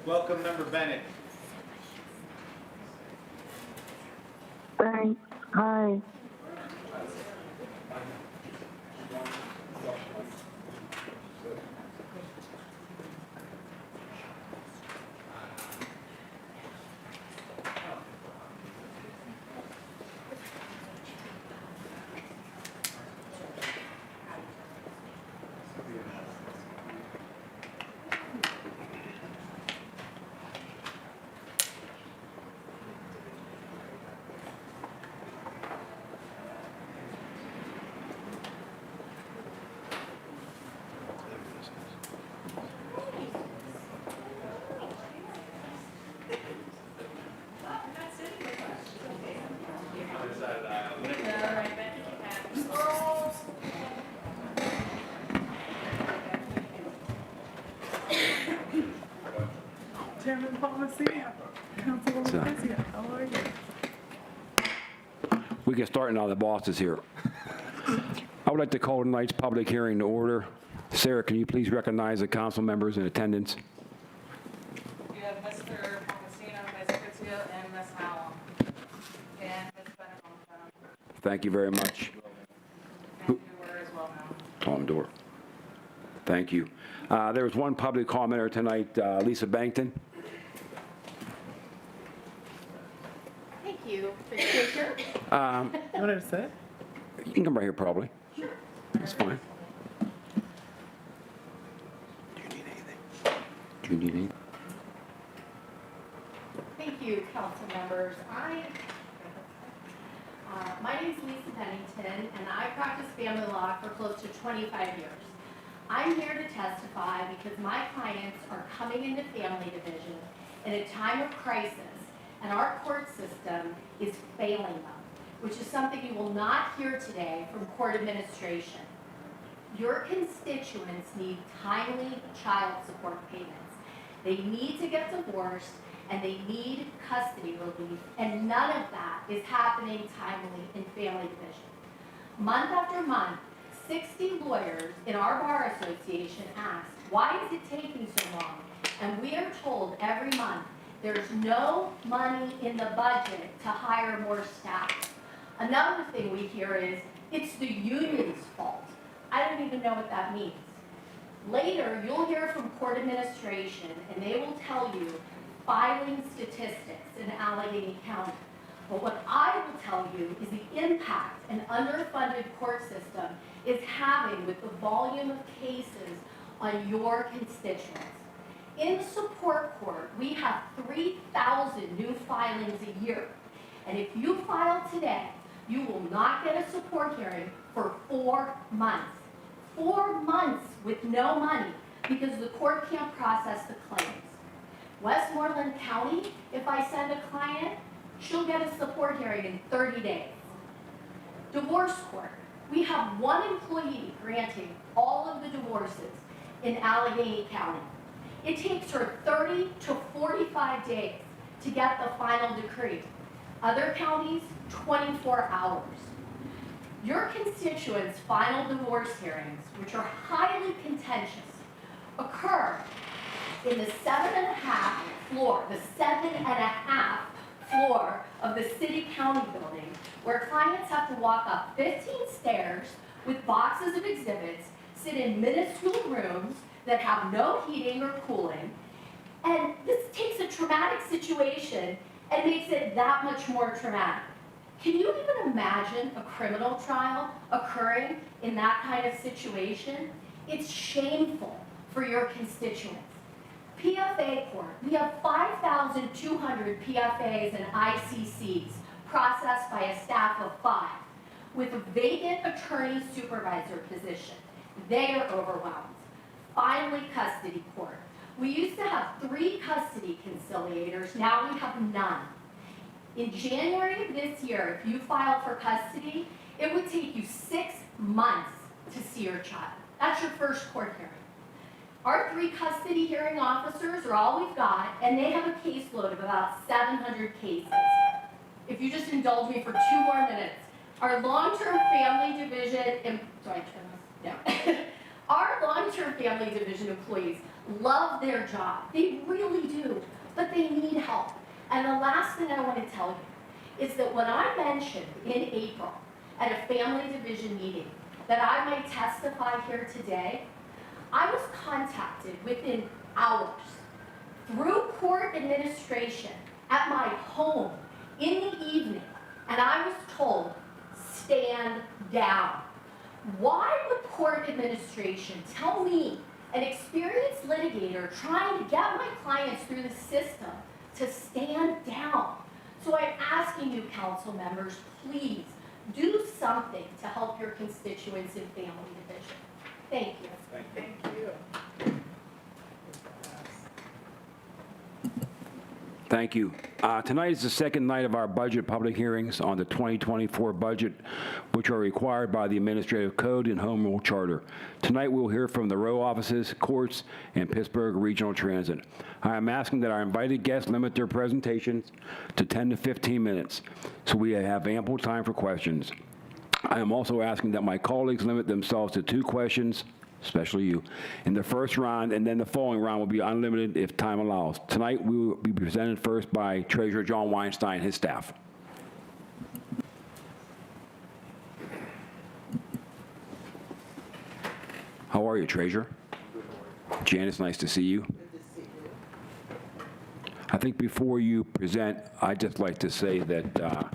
Welcome, Member Bennett. Thanks. Hi. Chairman Palmacino, Councilwoman Fezia, how are you? We can start now, the boss is here. I would like to call tonight's public hearing to order. Sarah, can you please recognize the council members in attendance? You have Mr. Palmacino, Ms. Fezia, and Ms. Howell. And Ms. Bennett on the phone. Thank you very much. And you were as well now. Tom Dorr. Thank you. There was one public commenter tonight, Lisa Bankton. Thank you, Mr. Speaker. You want to sit? You can come right here, probably. Sure. That's fine. Do you need anything? Do you need anything? Thank you, council members. My name is Lisa Pennington, and I practice family law for close to 25 years. I'm here to testify because my clients are coming into family division in a time of crisis, and our court system is failing them, which is something you will not hear today from court administration. Your constituents need timely child support payments. They need to get divorced, and they need custody relief, and none of that is happening timely in family division. Month after month, 60 lawyers in our bar association asked, why is it taking so long? And we are told every month, there's no money in the budget to hire more staff. Another thing we hear is, it's the union's fault. I don't even know what that means. Later, you'll hear from court administration, and they will tell you filing statistics in Allegheny County. But what I will tell you is the impact an underfunded court system is having with the volume of cases on your constituents. In support court, we have 3,000 new filings a year. And if you file today, you will not get a support hearing for 4 months. 4 months with no money because the court can't process the claims. Westmoreland County, if I send a client, she'll get a support hearing in 30 days. Divorce court, we have one employee granting all of the divorces in Allegheny County. It takes her 30 to 45 days to get the final decree. Other counties, 24 hours. Your constituents' final divorce hearings, which are highly contentious, occur in the 7.5 floor of the city-county building, where clients have to walk up 15 stairs with boxes of exhibits, sit in minuscule rooms that have no heating or cooling, and this takes a traumatic situation and makes it that much more traumatic. Can you even imagine a criminal trial occurring in that kind of situation? It's shameful for your constituents. PFA court, we have 5,200 PFAs and ICCs processed by a staff of 5 with a vacant attorney supervisor position. They are overwhelmed. Finally, custody court. We used to have 3 custody conciliators, now we have none. In January of this year, if you filed for custody, it would take you 6 months to see your child. That's your first court hearing. Our 3 custody hearing officers are all we've got, and they have a caseload of about 700 cases. If you just indulge me for 2 more minutes, our long-term family division, Our long-term family division employees love their job. They really do, but they need help. And the last thing I want to tell you is that when I mentioned in April at a family division meeting that I might testify here today, I was contacted within hours through court administration at my home in the evening, and I was told, stand down. Why would court administration tell me, an experienced litigator trying to get my clients through the system, to stand down? So I'm asking you, council members, please do something to help your constituents in family division. Thank you. Thank you. Thank you. Tonight is the second night of our budget public hearings on the 2024 budget, which are required by the Administrative Code and Home Rule Charter. Tonight we'll hear from the row offices, courts, and Pittsburgh Regional Transit. I am asking that our invited guests limit their presentations to 10 to 15 minutes, so we have ample time for questions. I am also asking that my colleagues limit themselves to 2 questions, especially you, in the first round, and then the following round will be unlimited if time allows. Tonight, we will be presented first by Treasurer John Weinstein and his staff. How are you, Treasurer? Janice, nice to see you. I think before you present, I'd just like to say that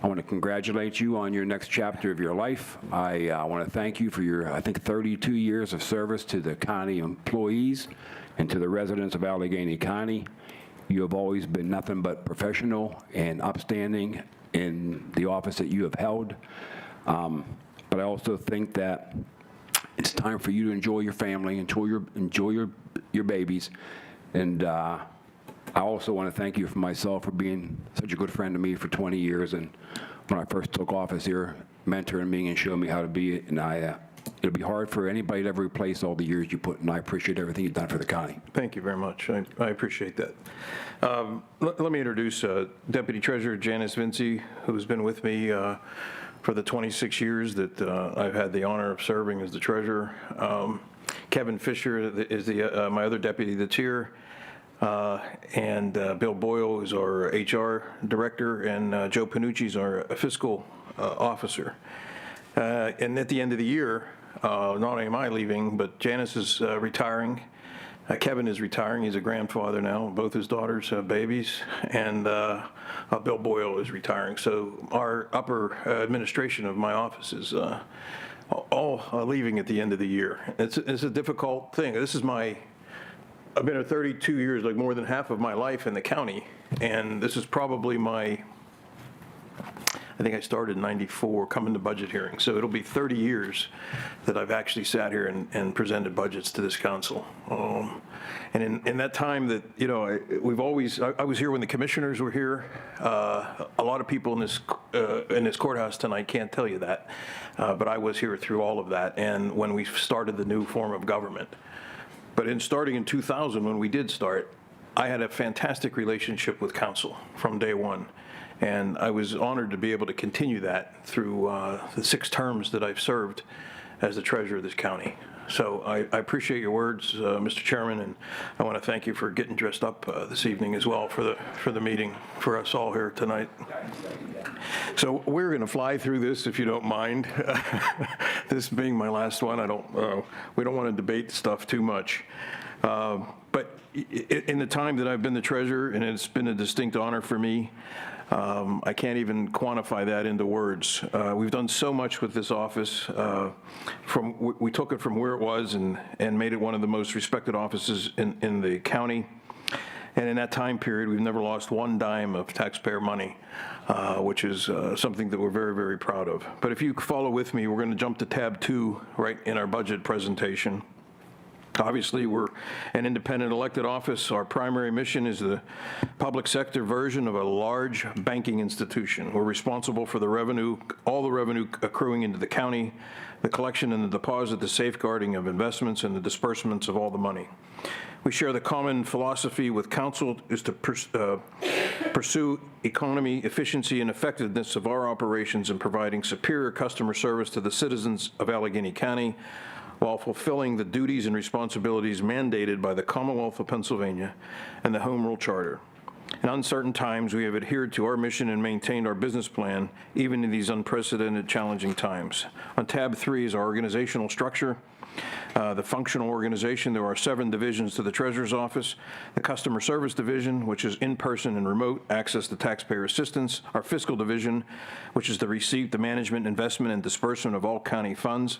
I want to congratulate you on your next chapter of your life. I want to thank you for your, I think, 32 years of service to the county employees and to the residents of Allegheny County. You have always been nothing but professional and upstanding in the office that you have held. But I also think that it's time for you to enjoy your family, enjoy your babies. And I also want to thank you for myself for being such a good friend to me for 20 years. And when I first took office here, mentoring me and showing me how to be. And it'll be hard for anybody to ever replace all the years you put in. I appreciate everything you've done for the county. Thank you very much. I appreciate that. Let me introduce Deputy Treasurer Janice Vinci, who's been with me for the 26 years that I've had the honor of serving as the treasurer. Kevin Fisher is my other deputy that's here. And Bill Boyle is our HR director, and Joe Panucci is our fiscal officer. And at the end of the year, not only am I leaving, but Janice is retiring. Kevin is retiring. He's a grandfather now. Both his daughters have babies. And Bill Boyle is retiring. So our upper administration of my office is all leaving at the end of the year. It's a difficult thing. I've been here 32 years, like more than half of my life in the county, and this is probably I think I started in '94 coming to budget hearings, so it'll be 30 years that I've actually sat here and presented budgets to this council. And in that time that, I was here when the commissioners were here. A lot of people in this courthouse tonight can't tell you that, but I was here through all of that, and when we started the new form of government. But starting in 2000, when we did start, I had a fantastic relationship with council from day one. And I was honored to be able to continue that through the 6 terms that I've served as the treasurer of this county. So I appreciate your words, Mr. Chairman, and I want to thank you for getting dressed up this evening as well for the meeting for us all here tonight. So we're going to fly through this, if you don't mind. This being my last one, we don't want to debate stuff too much. But in the time that I've been the treasurer, and it's been a distinct honor for me, I can't even quantify that into words. We've done so much with this office. We took it from where it was and made it one of the most respected offices in the county. And in that time period, we've never lost one dime of taxpayer money, which is something that we're very, very proud of. But if you follow with me, we're going to jump to tab 2 right in our budget presentation. Obviously, we're an independent elected office. Our primary mission is the public sector version of a large banking institution. We're responsible for the revenue, all the revenue accruing into the county, the collection and the deposit, the safeguarding of investments, and the disbursements of all the money. We share the common philosophy with council is to pursue economy, efficiency, and effectiveness of our operations in providing superior customer service to the citizens of Allegheny County. while fulfilling the duties and responsibilities mandated by the Commonwealth of Pennsylvania and the Home Rule Charter. In uncertain times, we have adhered to our mission and maintained our business plan, even in these unprecedented, challenging times. On tab 3 is our organizational structure. The functional organization, there are 7 divisions to the Treasurer's Office. The Customer Service Division, which is in-person and remote access to taxpayer assistance. Our Fiscal Division, which is the receipt, the management, investment, and disbursement of all county funds.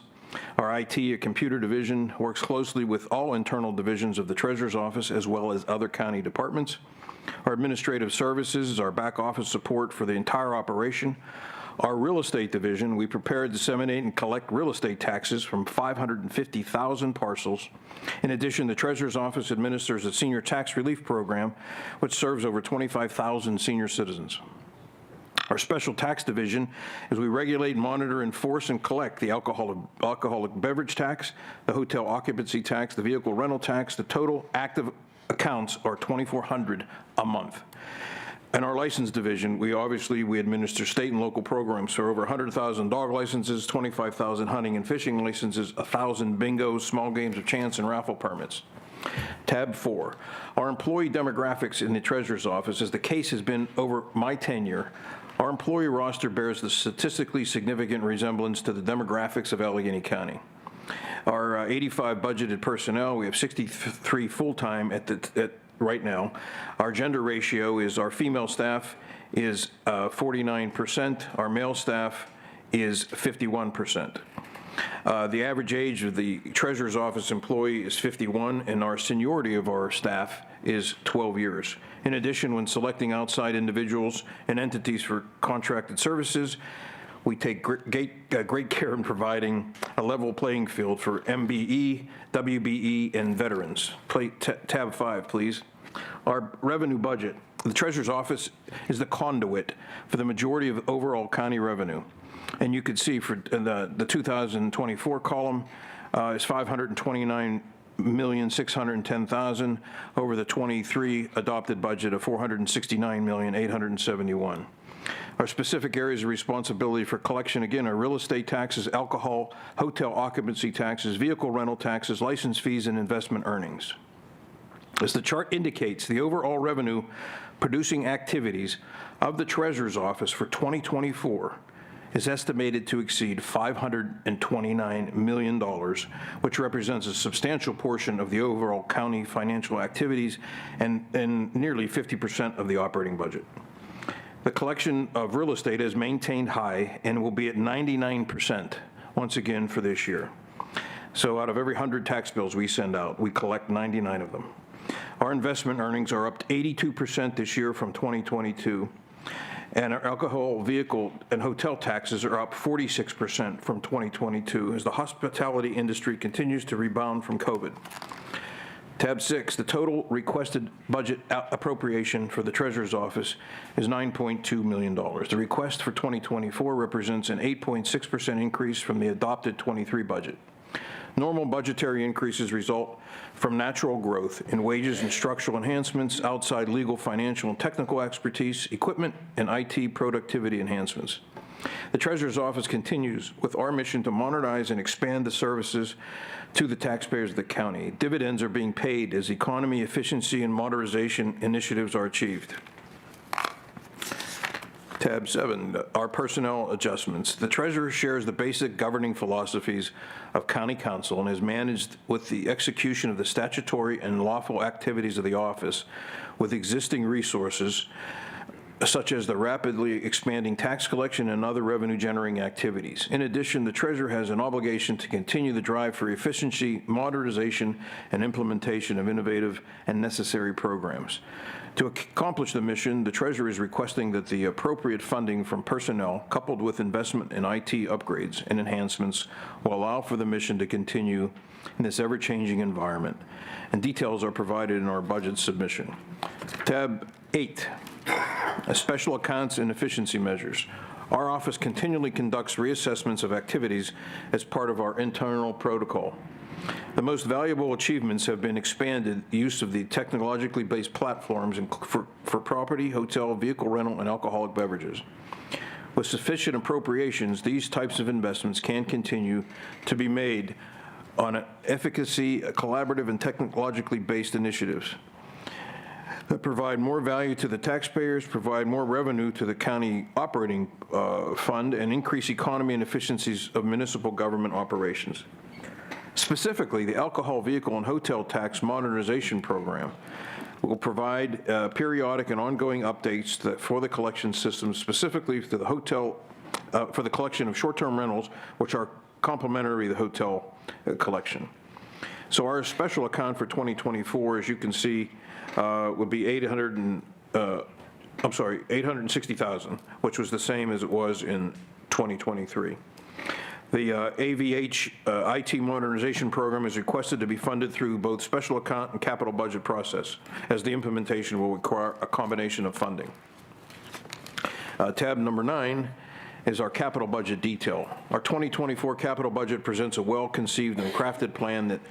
Our IT, a computer division, works closely with all internal divisions of the Treasurer's Office as well as other county departments. Our Administrative Services is our back office support for the entire operation. Our Real Estate Division, we prepare, disseminate, and collect real estate taxes from 550,000 parcels. In addition, the Treasurer's Office administers a senior tax relief program, which serves over 25,000 senior citizens. Our Special Tax Division is we regulate, monitor, enforce, and collect the alcoholic beverage tax, the hotel occupancy tax, the vehicle rental tax. The total active accounts are 2,400 a month. In our License Division, we administer state and local programs for over 100,000 dog licenses, 25,000 hunting and fishing licenses, 1,000 bingos, small games of chance, and raffle permits. Tab 4, our employee demographics in the Treasurer's Office. As the case has been over my tenure, our employee roster bears the statistically significant resemblance to the demographics of Allegheny County. Our 85 budgeted personnel, we have 63 full-time right now. Our gender ratio is our female staff is 49%. Our male staff is 51%. The average age of the Treasurer's Office employee is 51, and our seniority of our staff is 12 years. In addition, when selecting outside individuals and entities for contracted services, we take great care in providing a level playing field for MBE, WBE, and veterans. Tab 5, please. Our revenue budget. The Treasurer's Office is the conduit for the majority of overall county revenue. And you can see for the 2024 column is $529,610,000 over the 23 adopted budget of $469,871,000. Our specific areas of responsibility for collection, again, are real estate taxes, alcohol, hotel occupancy taxes, vehicle rental taxes, license fees, and investment earnings. As the chart indicates, the overall revenue producing activities of the Treasurer's Office for 2024 is estimated to exceed $529 million, which represents a substantial portion of the overall county financial activities and nearly 50% of the operating budget. The collection of real estate is maintained high and will be at 99% once again for this year. So out of every 100 tax bills we send out, we collect 99 of them. Our investment earnings are up 82% this year from 2022, and our alcohol, vehicle, and hotel taxes are up 46% from 2022 as the hospitality industry continues to rebound from COVID. Tab 6, the total requested budget appropriation for the Treasurer's Office is $9.2 million. The request for 2024 represents an 8.6% increase from the adopted 23 budget. Normal budgetary increases result from natural growth in wages and structural enhancements, outside legal, financial, and technical expertise, equipment, and IT productivity enhancements. The Treasurer's Office continues with our mission to modernize and expand the services to the taxpayers of the county. Dividends are being paid as economy, efficiency, and modernization initiatives are achieved. Tab 7, our personnel adjustments. The Treasurer shares the basic governing philosophies of County Council and is managed with the execution of the statutory and lawful activities of the office with existing resources such as the rapidly expanding tax collection and other revenue-generating activities. In addition, the Treasurer has an obligation to continue the drive for efficiency, modernization, and implementation of innovative and necessary programs. To accomplish the mission, the Treasurer is requesting that the appropriate funding from personnel, coupled with investment in IT upgrades and enhancements, will allow for the mission to continue in this ever-changing environment. And details are provided in our budget submission. Tab 8. Special accounts and efficiency measures. Our office continually conducts reassessments of activities as part of our internal protocol. The most valuable achievements have been expanded use of the technologically based platforms for property, hotel, vehicle rental, and alcoholic beverages. With sufficient appropriations, these types of investments can continue to be made on efficacy, collaborative, and technologically based initiatives that provide more value to the taxpayers, provide more revenue to the county operating fund, and increase economy and efficiencies of municipal government operations. Specifically, the Alcohol Vehicle and Hotel Tax Modernization Program will provide periodic and ongoing updates for the collection system, specifically to the hotel, for the collection of short-term rentals, which are complementary to the hotel collection. So our special account for 2024, as you can see, would be $860,000, which was the same as it was in 2023. The AVH IT modernization program is requested to be funded through both special account and capital budget process, as the implementation will require a combination of funding. Tab number 9 is our capital budget detail. Our 2024 capital budget presents a well-conceived and crafted plan that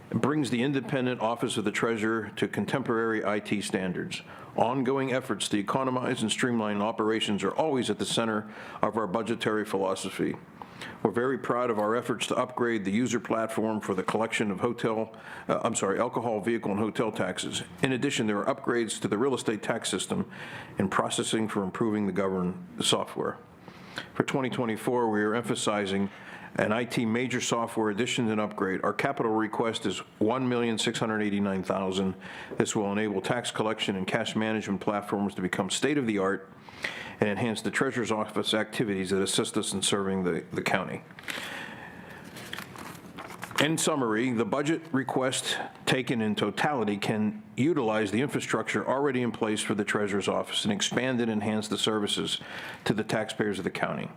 brings the independent Office of the Treasurer to contemporary IT standards. Ongoing efforts to economize and streamline operations are always at the center of our budgetary philosophy. We're very proud of our efforts to upgrade the user platform for the collection of alcohol, vehicle, and hotel taxes. In addition, there are upgrades to the real estate tax system and processing for improving the government software. For 2024, we are emphasizing an IT major software addition and upgrade. Our capital request is $1,689,000. This will enable tax collection and cash management platforms to become state-of-the-art and enhance the Treasurer's Office activities that assist us in serving the county. In summary, the budget request taken in totality can utilize the infrastructure already in place for the Treasurer's Office and expand and enhance the services to the taxpayers of the county.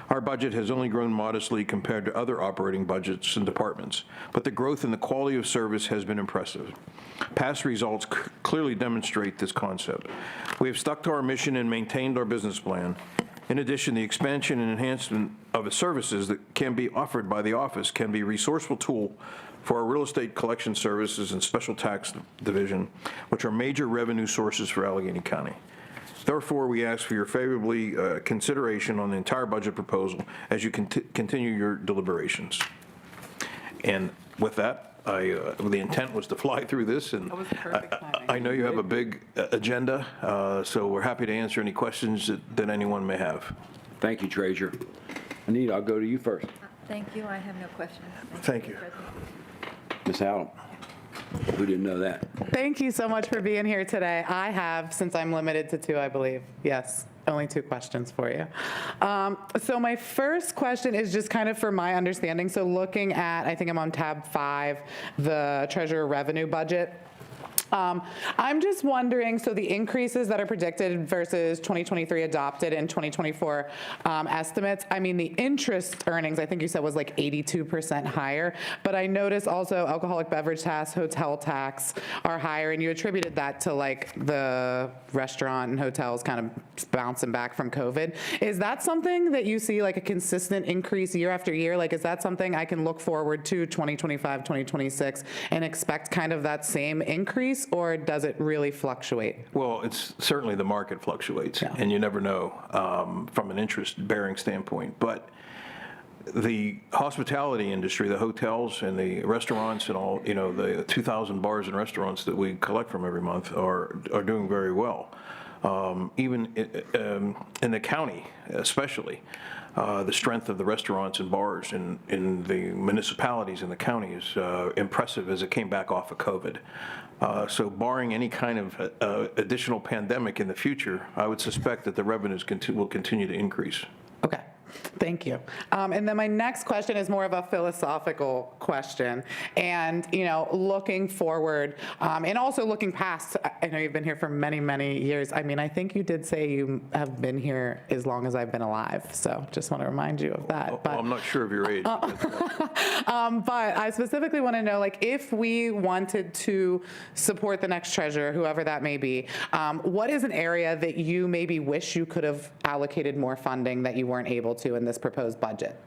Our budget has only grown modestly compared to other operating budgets and departments, but the growth in the quality of service has been impressive. Past results clearly demonstrate this concept. We have stuck to our mission and maintained our business plan. In addition, the expansion and enhancement of the services that can be offered by the office can be a resourceful tool for our real estate collection services and special tax division, which are major revenue sources for Allegheny County. Therefore, we ask for your favorably consideration on the entire budget proposal as you continue your deliberations. And with that, the intent was to fly through this, and That was perfect timing. I know you have a big agenda, so we're happy to answer any questions that anyone may have. Thank you, Treasurer. Anita, I'll go to you first. Thank you. I have no questions. Thank you. President. Ms. Hallam. Who didn't know that? Thank you so much for being here today. I have, since I'm limited to 2, I believe, yes, only 2 questions for you. So my first question is just kind of for my understanding. So looking at, I think I'm on tab 5, the Treasurer revenue budget. I'm just wondering, so the increases that are predicted versus 2023 adopted and 2024 estimates, I mean, the interest earnings, I think you said was like 82% higher, but I noticed also alcoholic beverage tax, hotel tax are higher, and you attributed that to like the restaurant and hotels kind of bouncing back from COVID. Is that something that you see like a consistent increase year after year? Like, is that something I can look forward to 2025, 2026 and expect kind of that same increase? Or does it really fluctuate? Well, it's certainly the market fluctuates, Yeah. and you never know from an interest-bearing standpoint. But the hospitality industry, the hotels and the restaurants and all, you know, the 2,000 bars and restaurants that we collect from every month are doing very well. Even in the county, especially, the strength of the restaurants and bars in the municipalities in the county is impressive as it came back off of COVID. So barring any kind of additional pandemic in the future, I would suspect that the revenues will continue to increase. Okay. Thank you. And then my next question is more of a philosophical question. And, you know, looking forward and also looking past, I know you've been here for many, many years. I mean, I think you did say you have been here as long as I've been alive. So just want to remind you of that. Well, I'm not sure of your age. But I specifically want to know, like, if we wanted to support the next treasurer, whoever that may be, what is an area that you maybe wish you could have allocated more funding that you weren't able to in this proposed budget?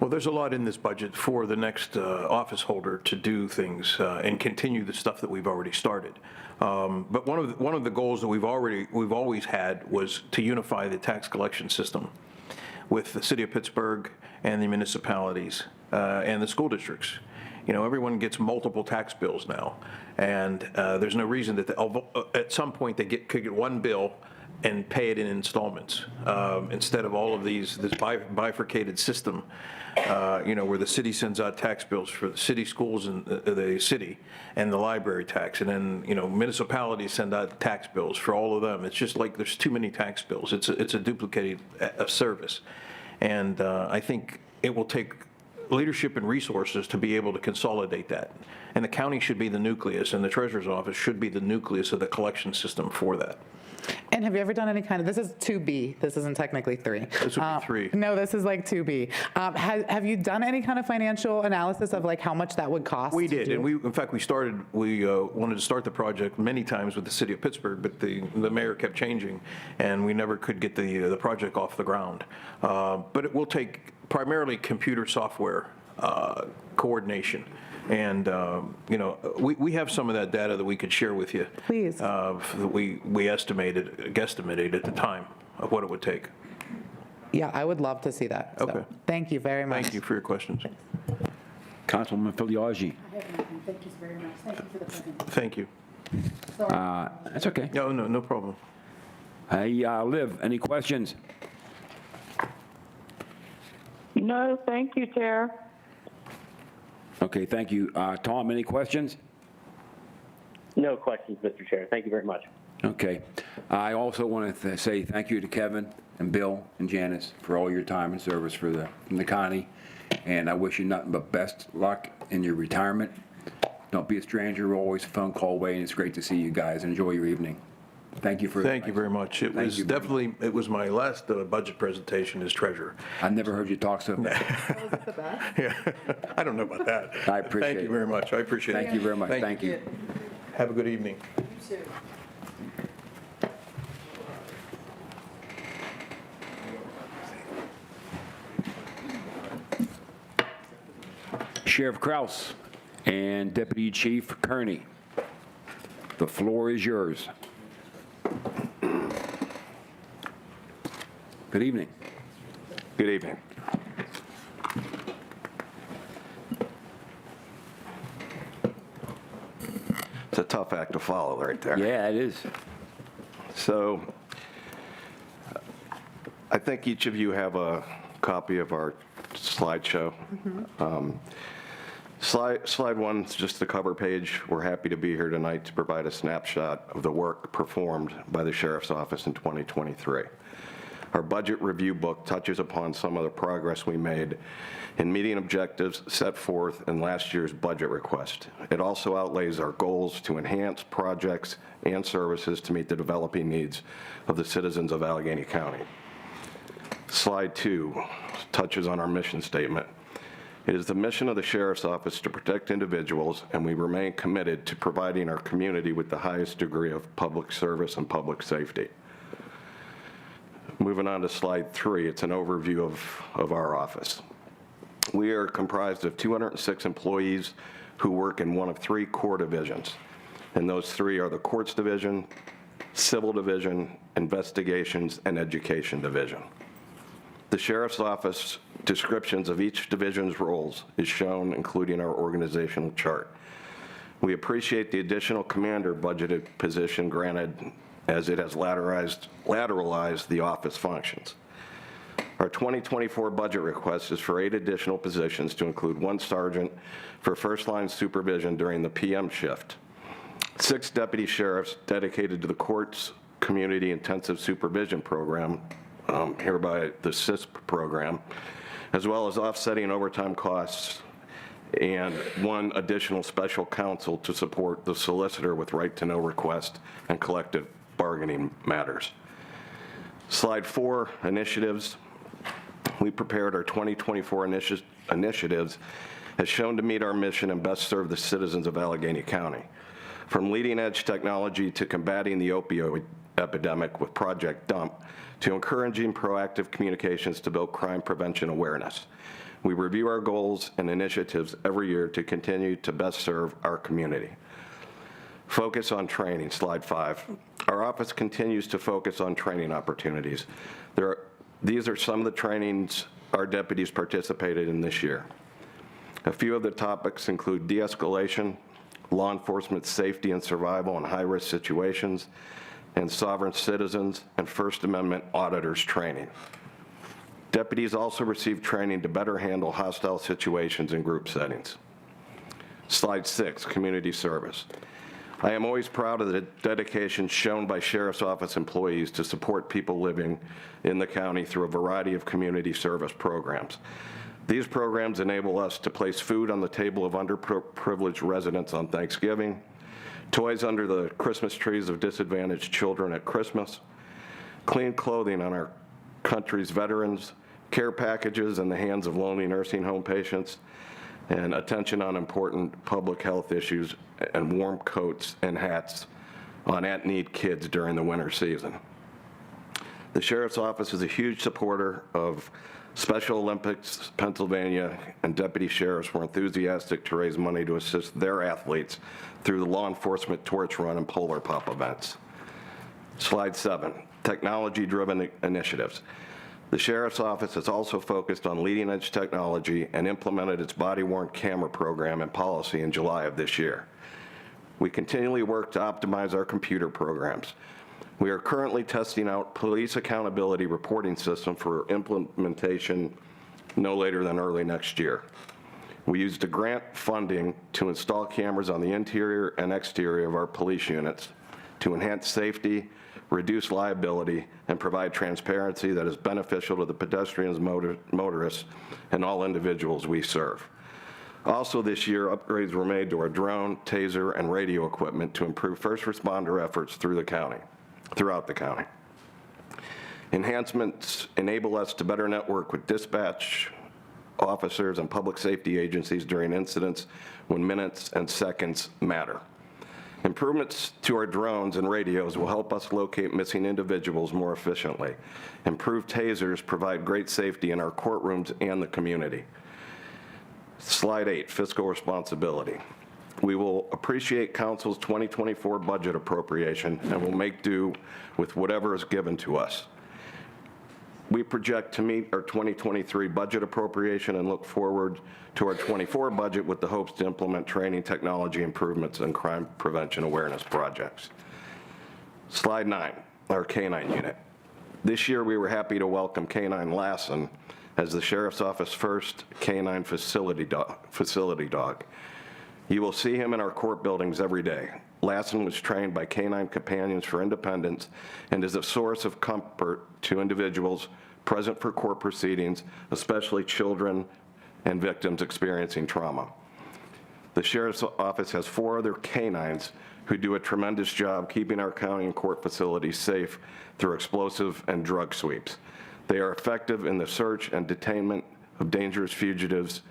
Well, there's a lot in this budget for the next office holder to do things and continue the stuff that we've already started. But one of the goals that we've always had was to unify the tax collection system with the city of Pittsburgh and the municipalities and the school districts. everyone gets multiple tax bills now, and there's no reason that, at some point, could get one bill and pay it in installments, instead of all of this bifurcated system, where the city sends out tax bills for the city schools and the city and the library tax, and then, municipalities send out tax bills for all of them. It's just like there's too many tax bills. It's a duplicated service. And I think it will take leadership and resources to be able to consolidate that. And the county should be the nucleus, and the treasurer's office should be the nucleus of the collection system for that. And have you ever done any this is 2B, this isn't technically 3. This would be 3. No, this is like 2B. Have you done any kind of financial analysis of like how much that would cost? We to did, do? and we wanted to start the project many times with the city of Pittsburgh, but the mayor kept changing, and we never could get the project off the ground. But it will take primarily computer software coordination. And, we have some of that data that we could share with you. Please. That we guesstimated at the time of what it would take. Yeah, I would love to see that. So, Okay. thank you very much. Thank you for your questions. Councilwoman Filiaggi. I have nothing. Thank you very much. Thank you for the presentation. Thank you. Sorry. That's okay. No problem. Hey, Liv, any questions? No, thank you, Chair. Okay, thank you. Tom, any questions? No questions, Mr. Chair. Thank you very much. Okay. I also want to say thank you to Kevin and Bill and Janice for all your time and service from the county, and I wish you nothing but best luck in your retirement. Don't be a stranger. We're always a phone call away, and it's great to see you guys. Enjoy your evening. Thank you for. Thank you very much. It Thank was you very definitely, it was my last budget presentation as treasurer. I've never heard you talk so fast. Yeah, I don't know about that. I appreciate Thank you it. very much. I appreciate it. Thank you very much. Thank you. Have a good evening. You too. Sheriff Kraus and Deputy Chief Kearney, the floor is yours. Good evening. Good evening. It's a tough act to follow right there. Yeah, it is. So I think each of you have a copy of our slideshow. Slide 1 is just the cover page. We're happy to be here tonight to provide a snapshot of the work performed by the Sheriff's Office in 2023. Our budget review book touches upon some of the progress we made in meeting objectives set forth in last year's budget request. It also outlays our goals to enhance projects and services to meet the developing needs of the citizens of Allegheny County. Slide 2 touches on our mission statement. It is the mission of the Sheriff's Office to protect individuals, and we remain committed to providing our community with the highest degree of public service and public safety. Moving on to slide 3, it's an overview of our office. We are comprised of 206 employees who work in one of 3 core divisions, and those 3 are the Courts Division, Civil Division, Investigations, and Education Division. The Sheriff's Office descriptions of each division's roles is shown, including our organizational chart. We appreciate the additional commander budgeted position granted as it has lateralized the office functions. Our 2024 budget request is for 8 additional positions to include 1 sergeant for first-line supervision during the PM shift, 6 deputy sheriffs dedicated to the courts community intensive supervision program, hereby the CISP program, as well as offsetting overtime costs, and 1 additional special counsel to support the solicitor with right-to-know request and collective bargaining matters. Slide 4, initiatives. We prepared our 2024 initiatives as shown to meet our mission and best serve the citizens of Allegheny County. From leading-edge technology to combating the opioid epidemic with Project Dump, to encouraging proactive communications to build crime prevention awareness. We review our goals and initiatives every year to continue to best serve our community. Focus on training, slide 5. Our office continues to focus on training opportunities. These are some of the trainings our deputies participated in this year. A few of the topics include de-escalation, law enforcement safety and survival in high-risk situations, and sovereign citizens and First Amendment auditors training. Deputies also receive training to better handle hostile situations in group settings. Slide 6, community service. I am always proud of the dedication shown by Sheriff's Office employees to support people living in the county through a variety of community service programs. These programs enable us to place food on the table of underprivileged residents on Thanksgiving, toys under the Christmas trees of disadvantaged children at Christmas, clean clothing on our country's veterans, care packages in the hands of lonely nursing home patients, and attention on important public health issues and warm coats and hats on at-need kids during the winter season. The Sheriff's Office is a huge supporter of Special Olympics Pennsylvania, and deputy sheriffs were enthusiastic to raise money to assist their athletes through the law enforcement torch run and polar pop events. Slide 7, technology-driven initiatives. The Sheriff's Office has also focused on leading-edge technology and implemented its body-worn camera program and policy in July of this year. We continually work to optimize our computer programs. We are currently testing out police accountability reporting system for implementation no later than early next year. We used the grant funding to install cameras on the interior and exterior of our police units to enhance safety, reduce liability, and provide transparency that is beneficial to the pedestrians, motorists, and all individuals we serve. Also this year, upgrades were made to our drone, taser, and radio equipment to improve first responder efforts throughout the county. Enhancements enable us to better network with dispatch officers and public safety agencies during incidents when minutes and seconds matter. Improvements to our drones and radios will help us locate missing individuals more efficiently. Improved tasers provide great safety in our courtrooms and the community. Slide 8, fiscal responsibility. We will appreciate Council's 2024 budget appropriation and will make do with whatever is given to us. We project to meet our 2023 budget appropriation and look forward to our 24 budget with the hopes to implement training, technology improvements, and crime prevention awareness projects. Slide 9, our K-9 unit. This year we were happy to welcome K-9 Lassen as the Sheriff's Office first K-9 facility dog. You will see him in our court buildings every day. Lassen was trained by K-9 Companions for Independence and is a source of comfort to individuals present for court proceedings, especially children and victims experiencing trauma. The Sheriff's Office has 4 other K-9s who do a tremendous job keeping our county and court facilities safe through explosive and drug sweeps. They are effective in the search and detainment of dangerous fugitives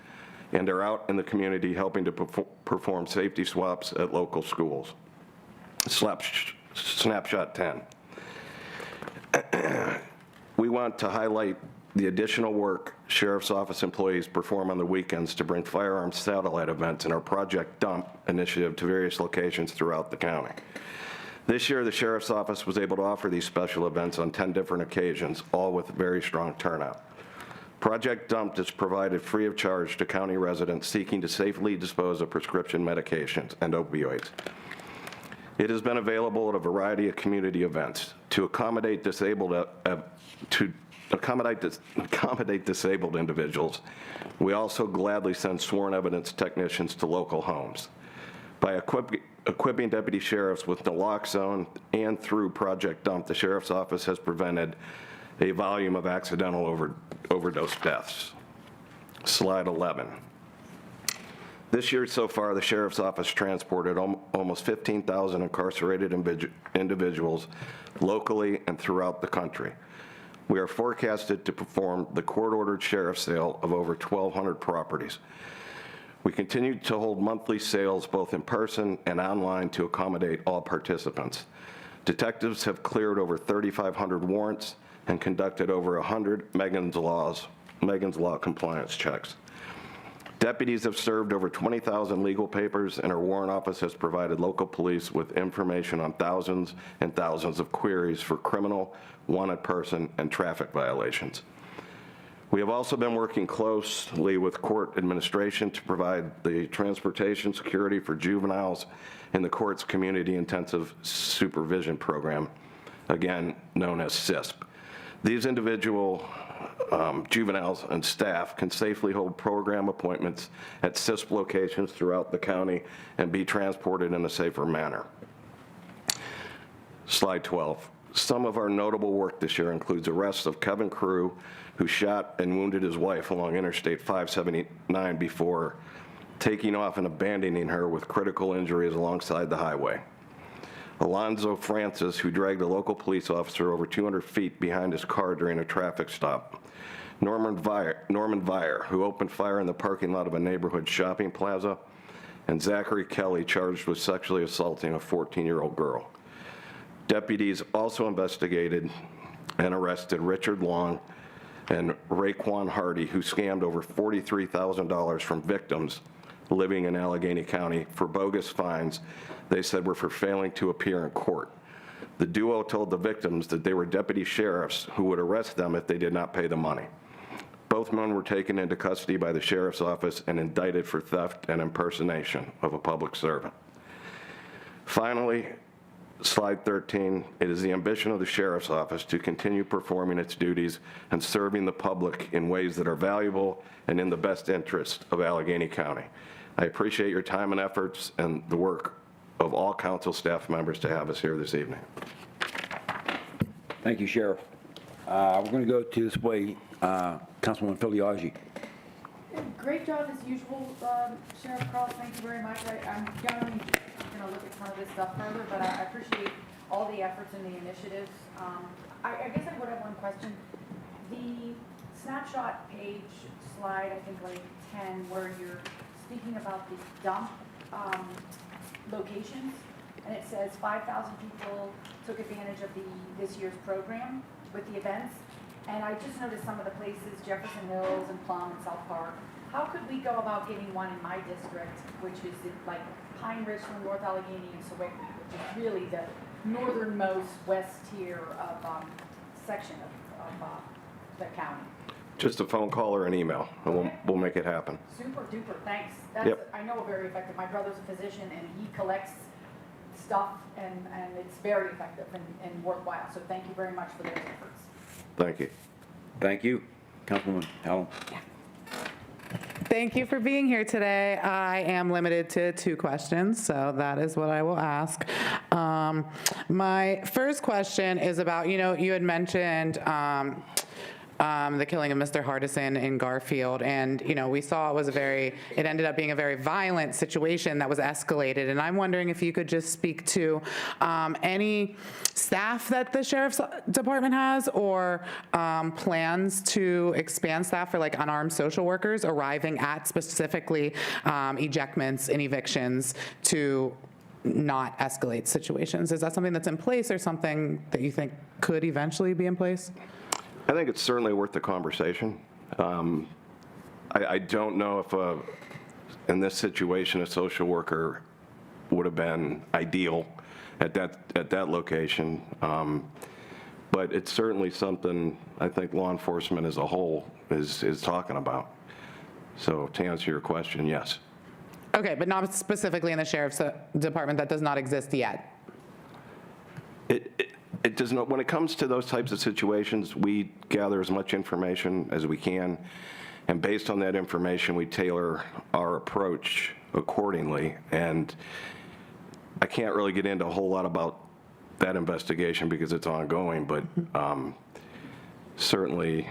and are out in the community helping to perform safety swaps at local schools. Snapshot 10. We want to highlight the additional work Sheriff's Office employees perform on the weekends to bring firearms satellite events in our Project Dump initiative to various locations throughout the county. This year, the Sheriff's Office was able to offer these special events on 10 different occasions, all with very strong turnout. Project Dump is provided free of charge to county residents seeking to safely dispose of prescription medications and opioids. It has been available at a variety of community events. To accommodate disabled individuals, we also gladly send sworn evidence technicians to local homes. By equipping deputy sheriffs with naloxone and through Project Dump, the Sheriff's Office has prevented a volume of accidental overdose deaths. Slide 11. This year so far, the Sheriff's Office transported almost 15,000 incarcerated individuals locally and throughout the country. We are forecasted to perform the court-ordered sheriff's sale of over 1,200 properties. We continue to hold monthly sales both in person and online to accommodate all participants. Detectives have cleared over 3,500 warrants and conducted over 100 Megan's Law compliance checks. Deputies have served over 20,000 legal papers, and our warrant office has provided local police with information on thousands and thousands of queries for criminal, wanted person, and traffic violations. We have also been working closely with court administration to provide the transportation security for juveniles in the court's Community Intensive Supervision Program, again known as CISP. These individual juveniles and staff can safely hold program appointments at CISP locations throughout the county and be transported in a safer manner. Slide 12. Some of our notable work this year includes arrests of Kevin Crew, who shot and wounded his wife along Interstate 579 before taking off and abandoning her with critical injuries alongside the highway. Alonzo Francis, who dragged a local police officer over 200 feet behind his car during a traffic stop. Norman Vire, who opened fire in the parking lot of a neighborhood shopping plaza. And Zachary Kelly, charged with sexually assaulting a 14-year-old girl. Deputies also investigated and arrested Richard Long and Raekwon Hardy, who scammed over $43,000 from victims living in Allegheny County for bogus fines they said were for failing to appear in court. The duo told the victims that they were deputy sheriffs who would arrest them if they did not pay the money. Both men were taken into custody by the sheriff's office and indicted for theft and impersonation of a public servant. Finally, slide 13, it is the ambition of the sheriff's office to continue performing its duties and serving the public in ways that are valuable and in the best interest of Allegheny County. I appreciate your time and efforts and the work of all council staff members to have us here this evening. Thank you, Sheriff. We're going to go to this way, Councilwoman Filiaggi. Great job as usual, Sheriff Cross, thank you very much. I'm going to look at some of this stuff further, but I appreciate all the efforts and the initiatives. I guess I would have one question. The snapshot page slide, I think like 10, where you're speaking about the dump locations, and it says 5,000 people took advantage of this year's program with the events. And I just noticed some of the places, Jefferson Hills and Plum and South Park. How could we go about getting one in my district, which is like Pine Ridge from North Allegheny and Sewickley, which is really the northernmost west tier of section of the county? Just a phone call or an email, and Okay. we'll make it happen. Super duper, thanks. That's, Yep. I know, very effective. My brother's a physician and he collects stuff and it's very effective and worthwhile. So thank you very much for those efforts. Thank you. Thank you. Councilwoman Hallam. Thank you for being here today. I am limited to 2 questions, so that is what I will ask. My first question is about, you had mentioned the killing of Mr. Hardison in Garfield, and we saw it ended up being a very violent situation that was escalated, and I'm wondering if you could just speak to any staff that the sheriff's department has, or plans to expand staff for like unarmed social workers arriving at specifically ejectments and evictions to not escalate situations. Is that something that's in place or something that you think could eventually be in place? I think it's certainly worth the conversation. I don't know if in this situation a social worker would have been ideal at that location, but it's certainly something I think law enforcement as a whole is talking about. So to answer your question, yes. Okay, but not specifically in the sheriff's department. That does not exist yet. It does not. When it comes to those types of situations, we gather as much information as we can, and based on that information, we tailor our approach accordingly. And I can't really get into a whole lot about that investigation because it's ongoing, but certainly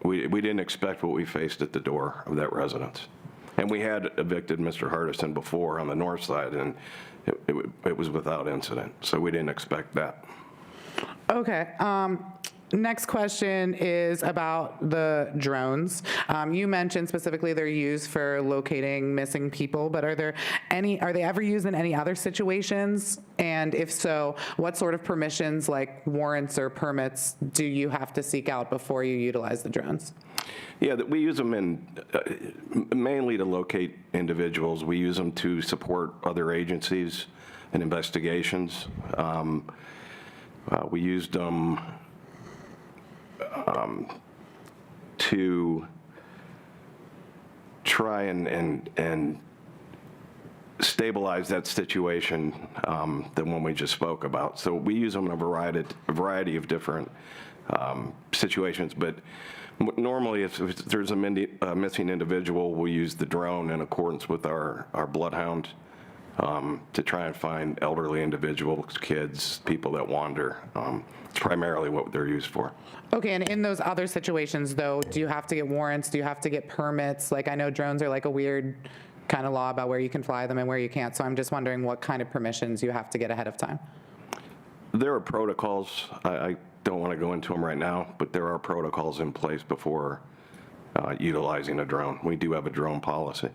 we didn't expect what we faced at the door of that residence. And we had evicted Mr. Hardison before on the north side, and it was without incident, so we didn't expect that. Okay. Next question is about the drones. You mentioned specifically they're used for locating missing people, but are they ever used in any other situations? And if so, what sort of permissions, like warrants or permits, do you have to seek out before you utilize the drones? Yeah, we use them mainly to locate individuals. We use them to support other agencies and investigations. We used them to try and stabilize that situation, the one we just spoke about. So we use them in a variety of different situations, but normally if there's a missing individual, we use the drone in accordance with our bloodhound to try and find elderly individuals, kids, people that wander. It's primarily what they're used for. Okay, and in those other situations, though, do you have to get warrants? Do you have to get permits? Like, I know drones are like a weird kind of law about where you can fly them and where you can't, so I'm just wondering what kind of permissions you have to get ahead of time. There are protocols. I don't want to go into them right now, but there are protocols in place before utilizing a drone. We do have a drone policy,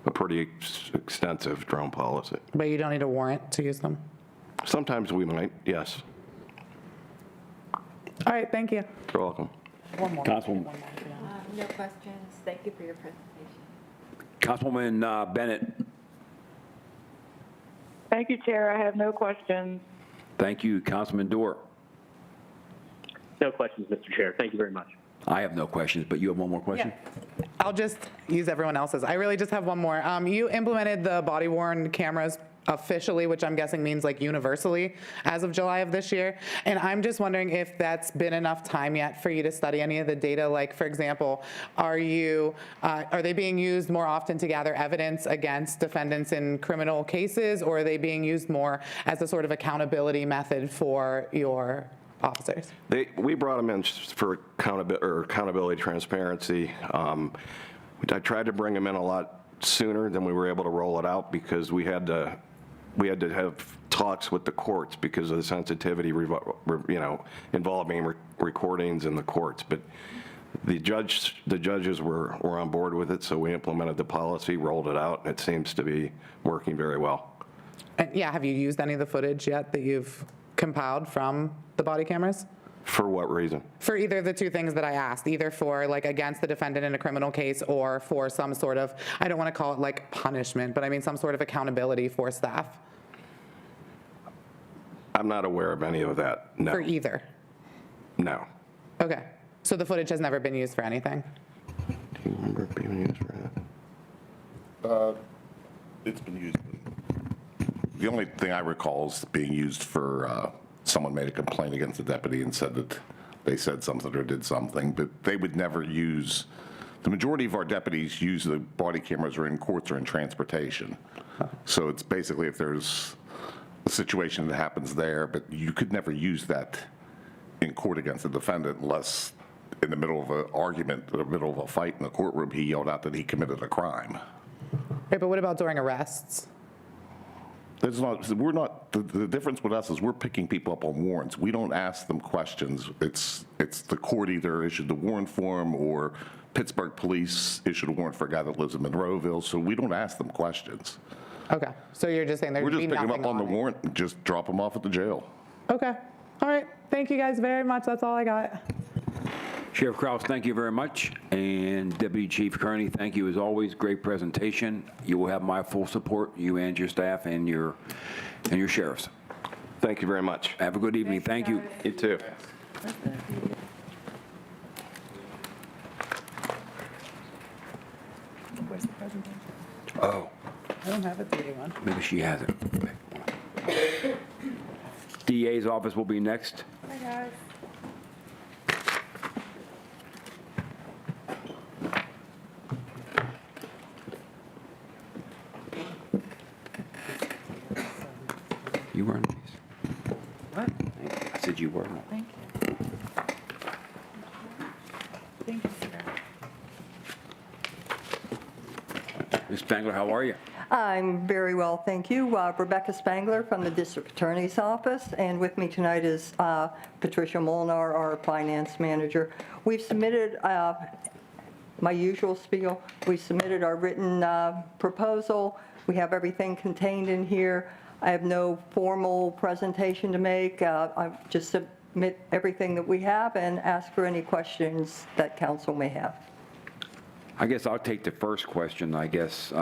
a pretty extensive drone policy. But you don't need a warrant to use them? Sometimes we might, yes. All right, thank you. You're welcome. One more. Councilwoman. No questions. Thank you for your presentation. Councilwoman Bennett. Thank you, Chair. I have no questions. Thank you. Councilman Dorr. No questions, Mr. Chair. Thank you very much. I have no questions, but you have one more question? I'll just use everyone else's. I really just have one more. You implemented the body-worn cameras officially, which I'm guessing means like universally, as of July of this year. And I'm just wondering if that's been enough time yet for you to study any of the data. Like, for example, are they being used more often to gather evidence against defendants in criminal cases, or are they being used more as a sort of accountability method for your officers? We brought them in for accountability, transparency. I tried to bring them in a lot sooner than we were able to roll it out because we had to have talks with the courts because of the sensitivity, involving recordings in the courts. But the judges were on board with it, so we implemented the policy, rolled it out, and it seems to be working very well. And yeah, have you used any of the footage yet that you've compiled from the body cameras? For what reason? For either of the two things that I asked, either for like against the defendant in a criminal case or for some sort of, I don't want to call it like punishment, but I mean some sort of accountability for staff. I'm not aware of any of that, no. For either? No. Okay. So the footage has never been used for anything? Do you remember it being used for that? It's been used. The only thing I recall is being used for someone made a complaint against the deputy and said that they said something or did something, but they would never use, the majority of our deputies use the body cameras or in courts or in transportation. So it's basically if there's a situation that happens there, but you could never use that in court against the defendant unless in the middle of an argument, in the middle of a fight in the courtroom, he yelled out that he committed a crime. Right, but what about during arrests? The difference with us is we're picking people up on warrants. We don't ask them questions. It's the court either issued the warrant for them or Pittsburgh police issued a warrant for a guy that lives in Monroeville, so we don't ask them questions. Okay, so you're just saying there'd We're be just picking nothing them up on the it. warrant and just drop them off at the jail. Okay, all right. Thank you guys very much. That's all I got. Sheriff Kraus, thank you very much. And Deputy Chief Kearney, thank you as always. Great presentation. You will have my full support, you and your staff and your sheriffs. Thank you very much. Have a good evening. Thank you. You too. Where's the presentation? Oh, I don't have a 3-1. maybe she has it. DA's office will be next. Hi, guys. You were nice. What? I said you were. Thank you. Thank you, sir. Ms. Spangler, how are you? I'm very well, thank you. Rebecca Spangler from the District Attorney's Office, and with me tonight is Patricia Molnar, our Finance Manager. We've submitted my usual spiel. We submitted our written proposal. We have everything contained in here. I have no formal presentation to make. I just submit everything that we have and ask for any questions that council may have. I guess I'll take the first question, I guess.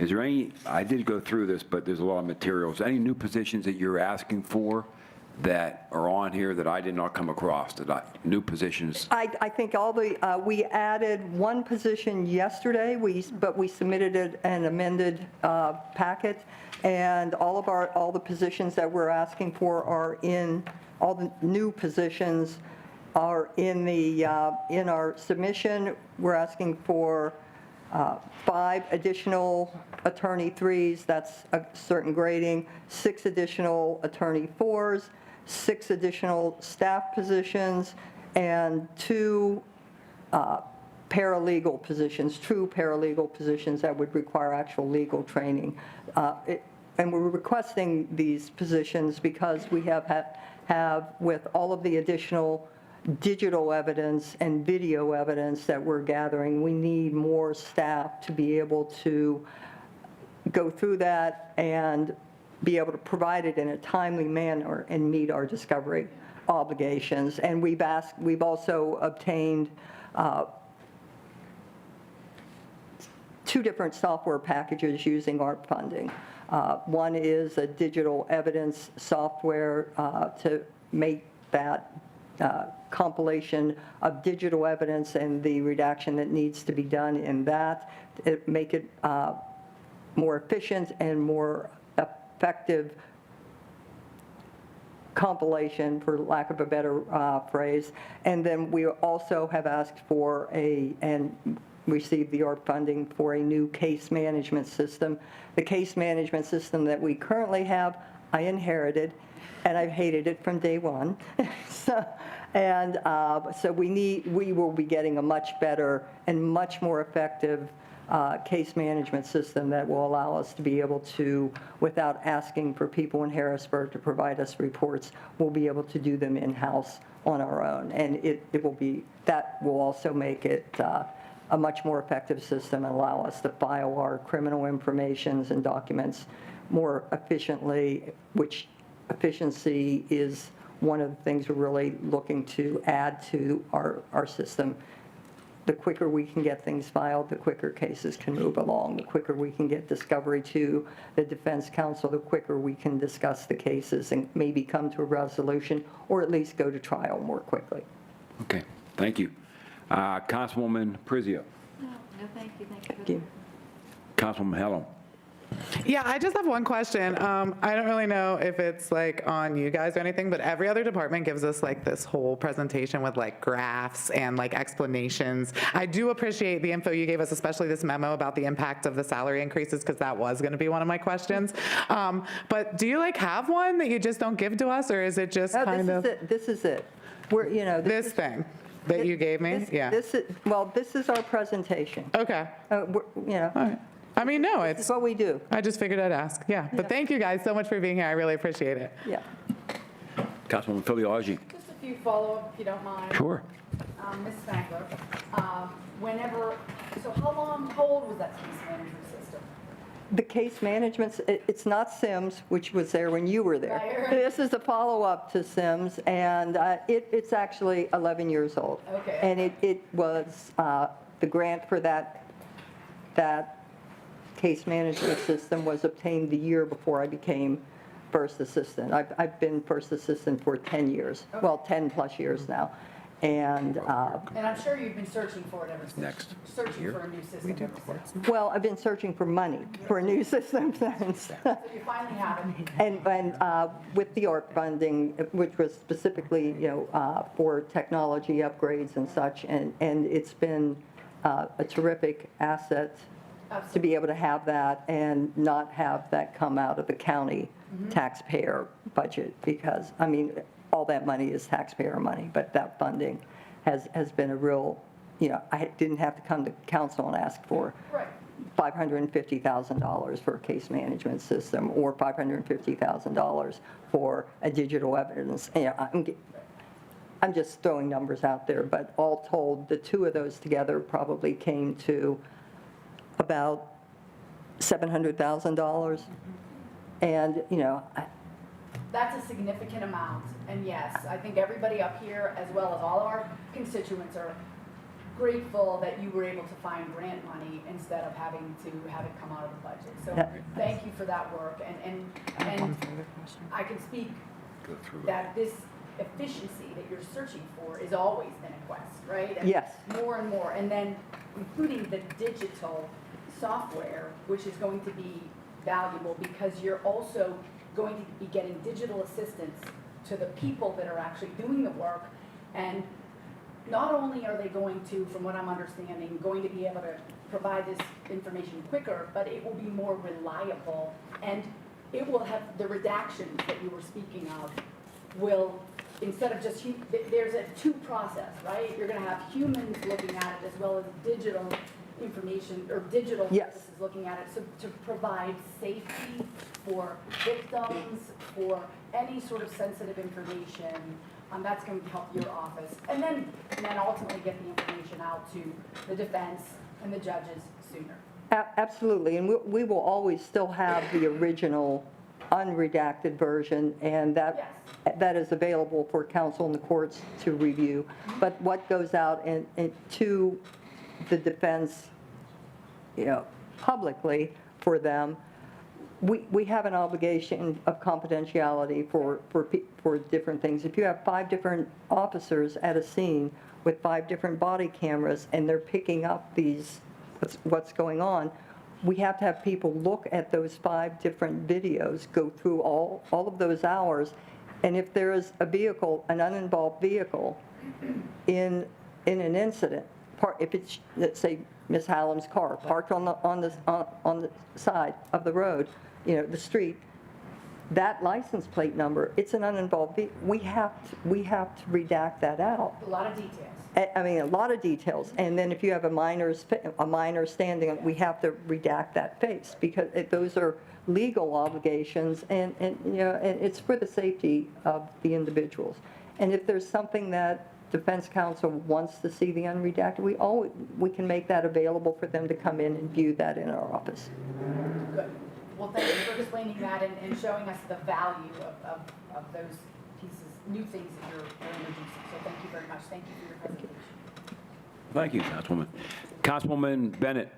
Is there any, I did go through this, but there's a lot of materials. Any new positions that you're asking for that are on here that I did not come across, new positions? I think we added one position yesterday, but we submitted an amended packet, and all the positions that we're asking for are all the new positions are in our submission. We're asking for 5 additional attorney 3s, that's a certain grading, 6 additional attorney 4s, 6 additional staff positions, and 2 paralegal positions, true paralegal positions that would require actual legal training. And we're requesting these positions because we have with all of the additional digital evidence and video evidence that we're gathering, we need more staff to be able to go through that and be able to provide it in a timely manner and meet our discovery obligations. And we've also obtained 2 different software packages using ARP funding. One is a digital evidence software to make that compilation of digital evidence and the redaction that needs to be done in that, make it more efficient and more effective compilation, for lack of a better phrase. And then we also have asked for and received the ARP funding for a new case management system. The case management system that we currently have, I inherited, and I've hated it from day one. So we will be getting a much better and much more effective case management system that will allow us to be able to, without asking for people in Harrisburg to provide us reports, we'll be able to do them in-house on our own. And that will also make it a much more effective system and allow us to file our criminal informations and documents more efficiently, which efficiency is one of the things we're really looking to add to our system. The quicker we can get things filed, the quicker cases can move along. The quicker we can get discovery to the defense counsel, the quicker we can discuss the cases and maybe come to a resolution or at least go to trial more quickly. Okay, thank you. Councilwoman Prizio. No, thank you. Thank you. Councilwoman Hellam. Yeah, I just have one question. I don't really know if it's like on you guys or anything, but every other department gives us like this whole presentation with like graphs and like explanations. I do appreciate the info you gave us, especially this memo about the impact of the salary increases, because that was going to be one of my questions. But do you like have one that you just don't give to us, or is it just kind of? This is it. This thing that you gave me? Yeah. This is our presentation. Okay. All right. I mean, no, it's what we do. I just figured I'd ask. Yeah. But thank you guys so much for being here. I really appreciate it. Yeah. Councilwoman Filiaggi. Just a few follow-up, if you don't mind. Sure. Ms. Spangler, how old was that case management system? The case management, it's not SIMS, which was there when you were there. Right. This is a follow-up to SIMS, and it's actually 11 years old. Okay. And it was the grant for that case management system was obtained the year before I became first assistant. I've been first assistant for 10 years, Okay. well, 10 plus years now. And I'm sure you've been searching for it ever since. Next. Searching for a new system ever since. well, I've been searching for money for a new system since. So you finally have it. And with the ARP funding, which was specifically, for technology upgrades and such, and it's been a terrific asset to be able to have that and not have that come out of the county taxpayer budget, because, I mean, all that money is taxpayer money, but that funding has been a real, I didn't have to come to council and ask for Right. $550,000 for a case management system or $550,000 for a digital evidence. I'm just throwing numbers out there, but all told, the 2 of those together probably came to about $700,000. And, That's a significant amount, and yes, I think everybody up here, as well as all of our constituents, are grateful that you were able to find grant money instead of having to have it come out of the budget. So thank you for that work, and I can speak that this efficiency that you're searching for is always been a quest, right? And Yes. more and more, and then including the digital software, which is going to be valuable because you're also going to be getting digital assistance to the people that are actually doing the work. And not only are they going to, from what I'm understanding, going to be able to provide this information quicker, but it will be more reliable, and it will have the redactions that you were speaking of will, instead of just, there's a two process, right? You're gonna have humans looking at it as well as digital information, or digital Yes. services looking at it, so to provide safety for victims, for any sort of sensitive information. That's going to help your office. And then ultimately get the information out to the defense and the judges sooner. Absolutely, and we will always still have the original unredacted version, and that is available for counsel and the courts to review. But what goes out to the defense, publicly for them, we have an obligation of confidentiality for different things. If you have 5 different officers at a scene with 5 different body cameras and they're picking up what's going on, we have to have people look at those 5 different videos, go through all of those hours, and if there is a vehicle, an uninvolved vehicle in an incident, if it's, let's say, Ms. Hallam's car parked on the side of the road, the street, that license plate number, it's an uninvolved vehicle. We have to redact that out. A lot of details. I mean, a lot of details. And then if you have a minor standing, we have to redact that face, because those are legal obligations, and it's for the safety of the individuals. And if there's something that defense counsel wants to see the unredacted, we can make that available for them to come in and view that in our office. Good. Well, thank you for explaining that and showing us the value of those pieces, new things that you're introducing. So thank you very much. Thank you for your presentation. Thank you, Councilwoman. Councilwoman Bennett.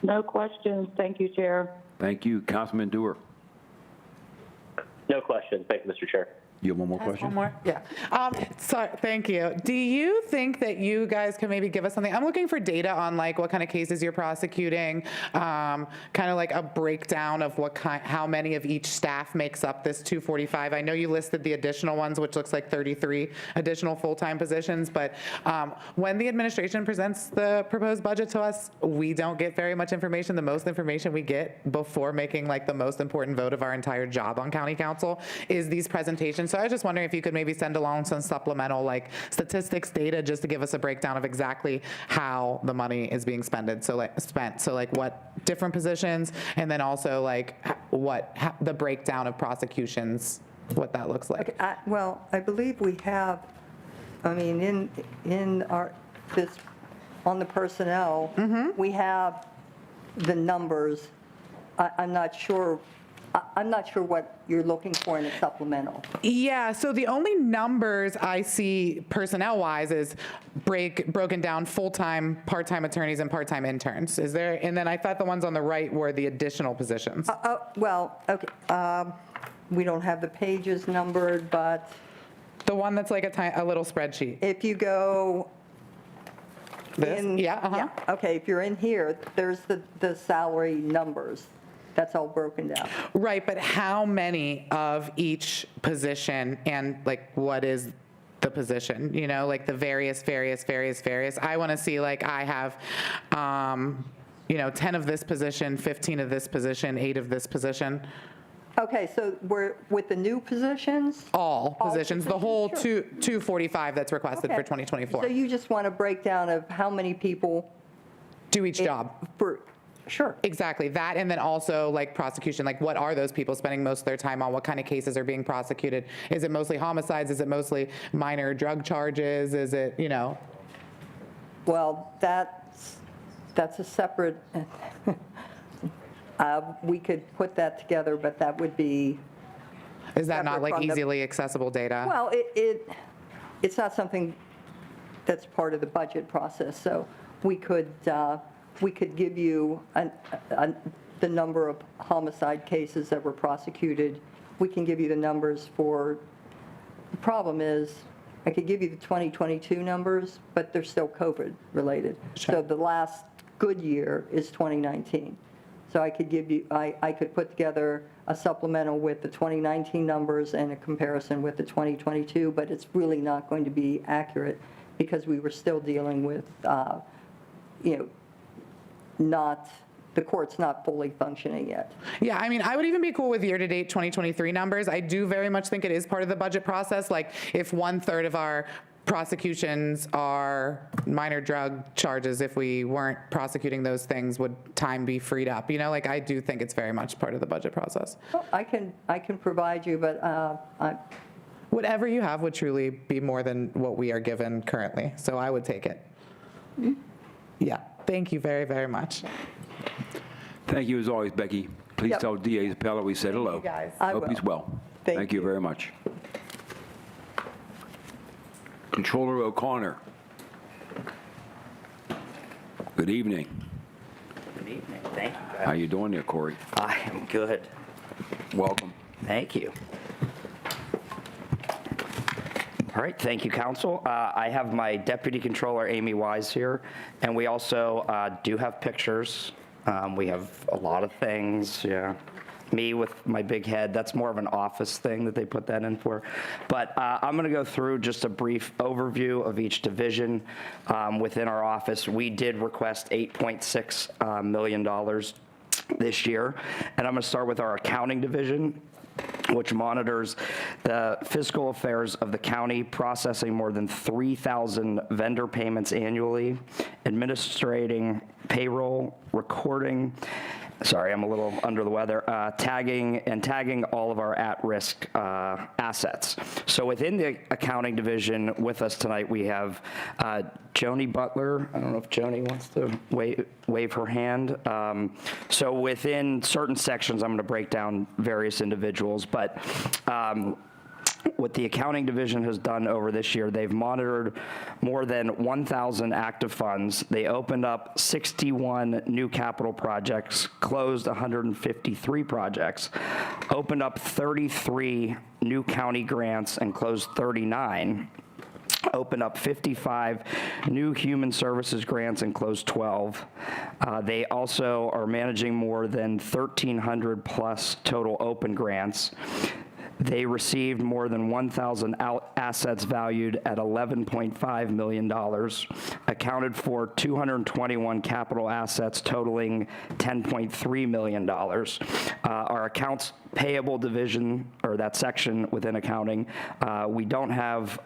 No questions. Thank you, Chair. Thank you. Councilman Dewar. No questions. Thank you, Mr. Chair. You have one more One question? more? Yeah. Sorry, thank you. Do you think that you guys can maybe give us something? I'm looking for data on like what kind of cases you're prosecuting, kind of like a breakdown of how many of each staff makes up this 245. I know you listed the additional ones, which looks like 33 additional full-time positions, but when the administration presents the proposed budget to us, we don't get very much information. The most information we get before making like the most important vote of our entire job on county council is these presentations. So I was just wondering if you could maybe send along some supplemental like statistics data just to give us a breakdown of exactly how the money is being spent. So like what different positions, and then also like the breakdown of prosecutions, what that looks like. Okay, I believe we have, I mean, in this, on the personnel, we have the numbers. I'm not sure what you're looking for in a supplemental. Yeah, so the only numbers I see personnel-wise is broken down full-time, part-time attorneys, and part-time interns. Is there? And then I thought the ones on the right were the additional positions. Well, okay. We don't have the pages numbered, but The one that's like a little spreadsheet. if you go This? yeah, okay, if you're in here, there's the salary numbers. That's all broken down. Right, but how many of each position, and like what is the position, like the various. I want to see like I have, 10 of this position, 15 of this position, 8 of this position. Okay, so we're with the new positions? All positions, the whole sure. 245 that's requested for Okay. 2024. So you just want a breakdown of how many people? Do each job. Sure. Exactly, that, and then also like prosecution, like what are those people spending most of their time on? What kind of cases are being prosecuted? Is it mostly homicides? Is it mostly minor drug charges? Is it, Well, that's a separate, we could put that together, but that would be, Is that not separate like from the- easily accessible data? well, it's not something that's part of the budget process, so we could give you the number of homicide cases that were prosecuted. We can give you the numbers for, the problem is, I could give you the 2022 numbers, but they're still COVID-related. So the last good year is 2019. So I could give you, I could put together a supplemental with the 2019 numbers and a comparison with the 2022, but it's really not going to be accurate because we were still dealing with, not, the court's not fully functioning yet. Yeah, I mean, I would even be cool with year-to-date 2023 numbers. I do very much think it is part of the budget process. Like, if 1/3 of our prosecutions are minor drug charges, if we weren't prosecuting those things, would time be freed up? Like, I do think it's very much part of the budget process. Well, I can provide you, but Whatever you have would truly be more than what we are given currently, so I would take it. Yeah, thank you very, very much. Thank you as always, Becky. Please Yep. tell DA Zapella we said hello. you, guys. I Hope will. he's well. Thank you you. very much. Controller O'Connor. Good evening. Good evening. Thank you. How you doing there, Corey? I am good. Welcome. Thank you. All right, thank you, Council. I have my Deputy Controller, Amy Wise, here, and we also do have pictures. We have a lot of things, yeah. Me with my big head, that's more of an office thing that they put that in for. But I'm going to go through just a brief overview of each division within our office. We did request $8.6 million this year, and I'm going to start with our accounting division, which monitors the fiscal affairs of the county, processing more than 3,000 vendor payments annually, administrating payroll, recording, sorry, I'm a little under the weather, tagging all of our at-risk assets. So within the accounting division with us tonight, we have Joni Butler. I don't know if Joni wants to wave her hand. So within certain sections, I'm going to break down various individuals, but what the accounting division has done over this year, they've monitored more than 1,000 active funds. They opened up 61 new capital projects, closed 153 projects, opened up 33 new county grants, and closed 39. Opened up 55 new human services grants and closed 12. They also are managing more than 1,300 plus total open grants. They received more than 1,000 assets valued at $11.5 million, accounted for 221 capital assets totaling $10.3 million. Our accounts payable division, or that section within accounting, we don't have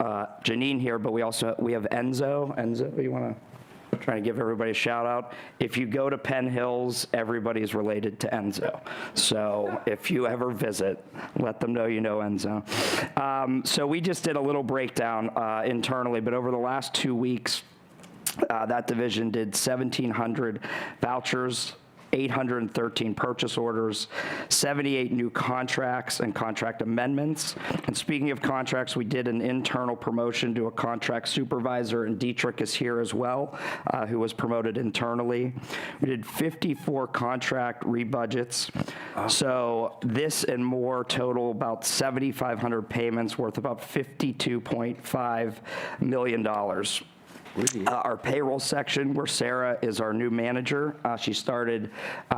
Janine here, but we have Enzo. Enzo, you want to? Trying to give everybody a shout out. If you go to Penn Hills, everybody's related to Enzo. So if you ever visit, let them know you know Enzo. So we just did a little breakdown internally, but over the last 2 weeks, that division did 1,700 vouchers, 813 purchase orders, 78 new contracts and contract amendments. And speaking of contracts, we did an internal promotion to a contract supervisor, and Dietrich is here as well, who was promoted internally. We did 54 contract rebudgets. So this and more total about 7,500 payments worth about $52.5 million. Our payroll section, where Sarah is our new manager. She started,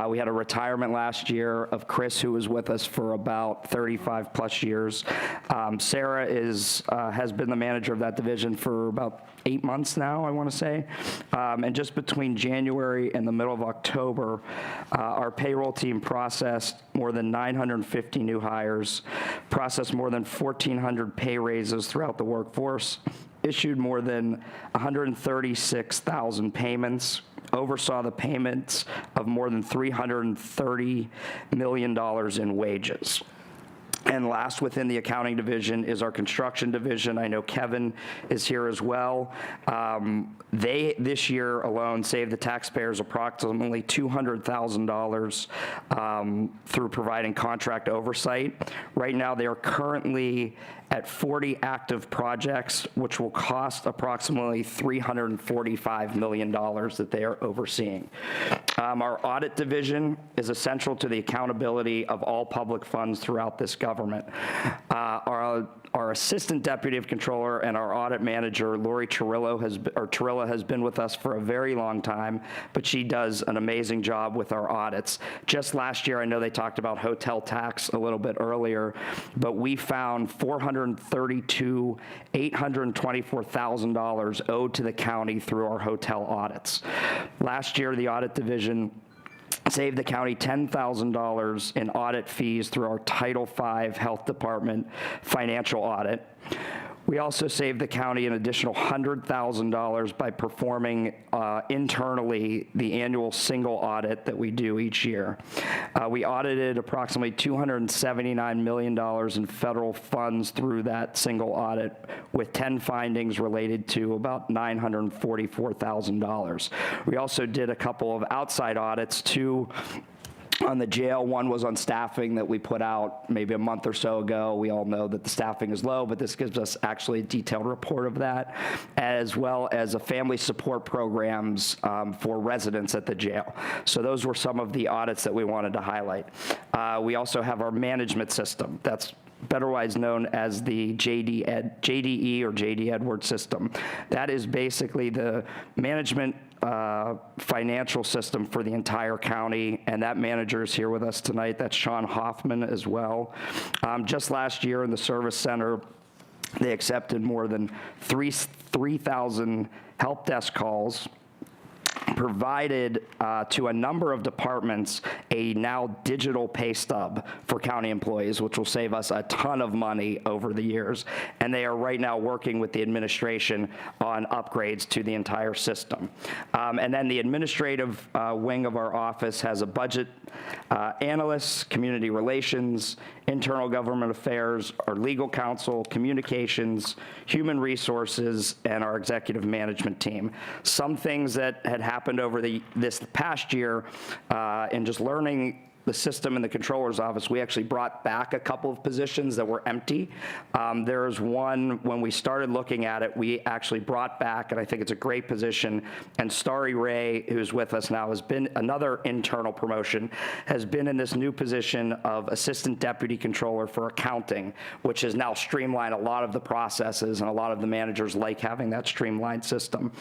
we had a retirement last year of Chris, who was with us for about 35 plus years. Sarah has been the manager of that division for about 8 months now, I want to say. And just between January and the middle of October, our payroll team processed more than 950 new hires, processed more than 1,400 pay raises throughout the workforce, issued more than 136,000 payments, oversaw the payments of more than $330 million in wages. And last within the accounting division is our construction division. I know Kevin is here as well. They, this year alone, saved the taxpayers approximately $200,000 through providing contract oversight. Right now, they are currently at 40 active projects, which will cost approximately $345 million that they are overseeing. Our audit division is essential to the accountability of all public funds throughout this government. Our assistant deputy controller and our audit manager, Lori Torilla, has been with us for a very long time, but she does an amazing job with our audits. Just last year, I know they talked about hotel tax a little bit earlier, but we found $824,000 owed to the county through our hotel audits. Last year, the audit division saved the county $10,000 in audit fees through our Title V Health Department financial audit. We also saved the county an additional $100,000 by performing internally the annual single audit that we do each year. We audited approximately $279 million in federal funds through that single audit, with 10 findings related to about $944,000. We also did a couple of outside audits, too, on the jail. One was on staffing that we put out maybe a month or so ago. We all know that the staffing is low, but this gives us actually a detailed report of that, as well as a family support programs for residents at the jail. So those were some of the audits that we wanted to highlight. We also have our management system. That's otherwise known as the JDE or JD Edwards system. That is basically the management financial system for the entire county, and that manager is here with us tonight. That's Sean Hoffman as well. Just last year in the service center, they accepted more than 3,000 help desk calls, provided to a number of departments a now digital pay stub for county employees, which will save us a ton of money over the years. And they are right now working with the administration on upgrades to the entire system. And then the administrative wing of our office has a budget analyst, community relations, internal government affairs, our legal counsel, communications, human resources, and our executive management team. Some things that had happened over this past year in just learning the system in the controller's office, we actually brought back a couple of positions that were empty. There's one, when we started looking at it, we actually brought back, and I think it's a great position, and Starry Ray, who's with us now, has been another internal promotion, has been in this new position of assistant deputy controller for accounting, which has now streamlined a lot of the processes, and a lot of the managers like having that streamlined system.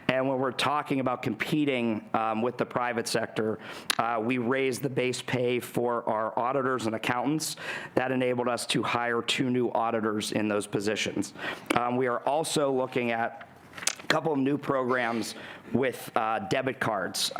And when we're talking about competing with the private sector, we raised the base pay for our auditors and accountants. That enabled us to hire 2 new auditors in those positions. We are also looking at a couple of new programs with debit cards.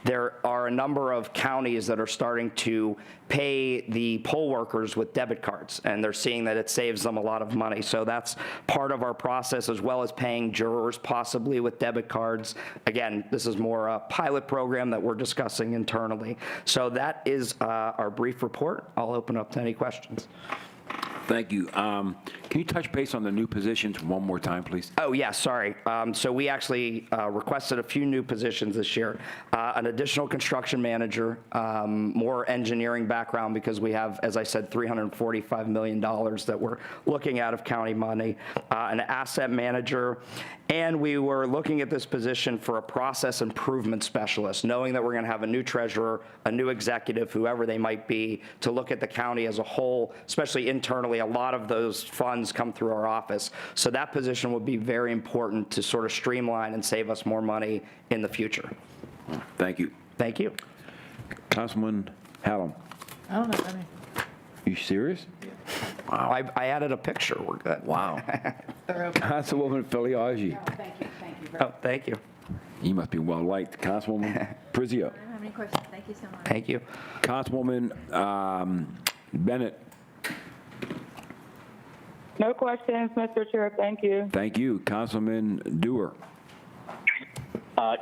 There are a number of counties that are starting to pay the poll workers with debit cards, and they're seeing that it saves them a lot of money. So that's part of our process, as well as paying jurors possibly with debit cards. Again, this is more a pilot program that we're discussing internally. So that is our brief report. I'll open up to any questions. Thank you. Can you touch base on the new positions one more time, please? Oh, yeah, sorry. So we actually requested a few new positions this year. An additional construction manager, more engineering background, because we have, as I said, $345 million that we're looking at of county money. An asset manager, and we were looking at this position for a process improvement specialist, knowing that we're going to have a new treasurer, a new executive, whoever they might be, to look at the county as a whole, especially internally. A lot of those funds come through our office. So that position would be very important to sort of streamline and save us more money in the future. Thank you. Thank you. Councilman Hallam. I don't know any. You serious? Wow. I added a picture. We're good. Wow. Councilwoman Filiaggi. Thank you, thank you. Oh, thank you. You must be well liked. Councilwoman Prizio. I don't have any questions. Thank you so much. Thank you. Councilwoman Bennett. No questions, Mr. Chair. Thank you. Thank you. Councilman Dewar.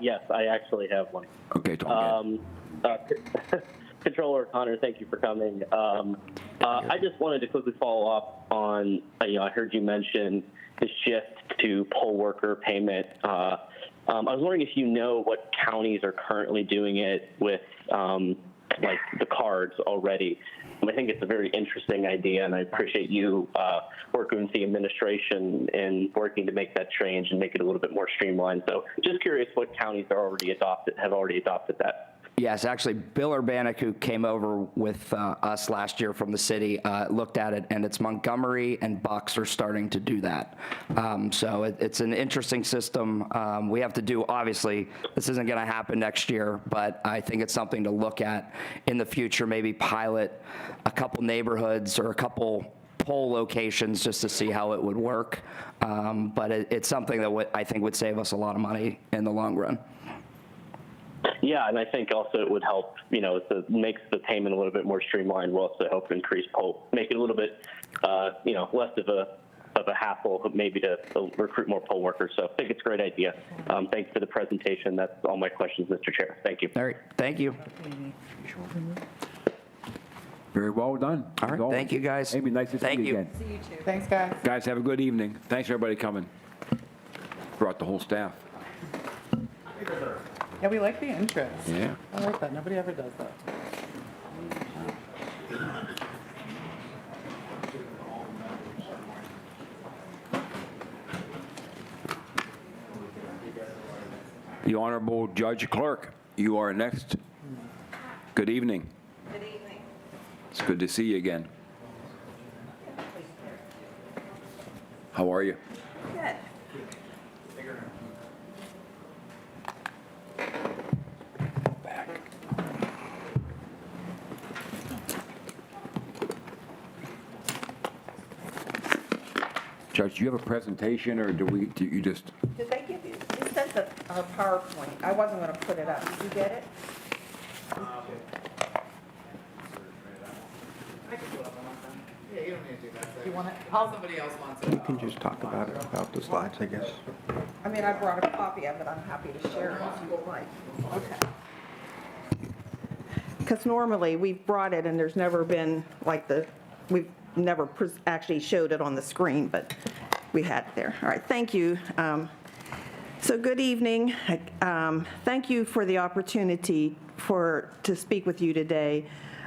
Yes, I actually have one. Okay, talk again. Controller Connor, thank you for coming. I just wanted to quickly follow up on, I heard you mention the shift to poll worker payment. I was wondering if you know what counties are currently doing it with like the cards already. I think it's a very interesting idea, and I appreciate you working with the administration and working to make that change and make it a little bit more streamlined. So just curious what counties have already adopted that. Yes, actually, Bill Urbanik, who came over with us last year from the city, looked at it, and it's Montgomery and Bucks are starting to do that. So it's an interesting system. We have to do, obviously, this isn't going to happen next year, but I think it's something to look at in the future, maybe pilot a couple neighborhoods or a couple poll locations just to see how it would work. But it's something that I think would save us a lot of money in the long run. Yeah, and I think also it would help, it makes the payment a little bit more streamlined. Will also help increase make it a little bit, less of a hassle, maybe to recruit more poll workers. So I think it's a great idea. Thanks for the presentation. That's all my questions, Mr. Chair. Thank you. All right, thank you. Very well done. All right, thank you, guys. Amy, nice to see you again. See you too. Thanks, guys. Guys, have a good evening. Thanks for everybody coming. Brought the whole staff. Yeah, we like the intros. Yeah. I like that. Nobody ever does that. The Honorable Judge Clerk, you are next. Good evening. Good evening. It's good to see you again. How are you? Good. Judge, do you have a presentation, or do you just? Did they give you, it says a PowerPoint. I wasn't going to put it up. Did you get it? You want it? How somebody else wants it? You can just talk about it, about the slides, I guess. I mean, I brought a copy of it. I'm happy to share it if you would like. Okay. Because normally we've brought it and there's never been like we've never actually showed it on the screen, but we had it there. All right, thank you. So good evening. Thank you for the opportunity to speak with you today.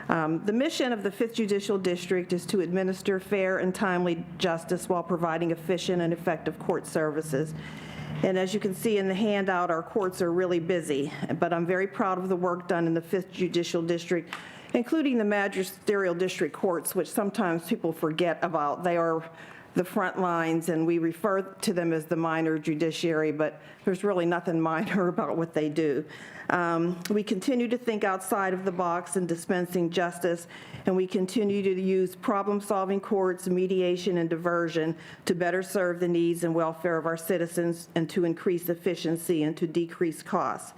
The mission of the 5th Judicial District is to administer fair and timely justice while providing efficient and effective court services. And as you can see in the handout, our courts are really busy, but I'm very proud of the work done in the 5th Judicial District, including the magisterial district courts, which sometimes people forget about. They are the front lines, and we refer to them as the minor judiciary, but there's really nothing minor about what they do. We continue to think outside of the box in dispensing justice, and we continue to use problem-solving courts, mediation, and diversion to better serve the needs and welfare of our citizens and to increase efficiency and to decrease costs.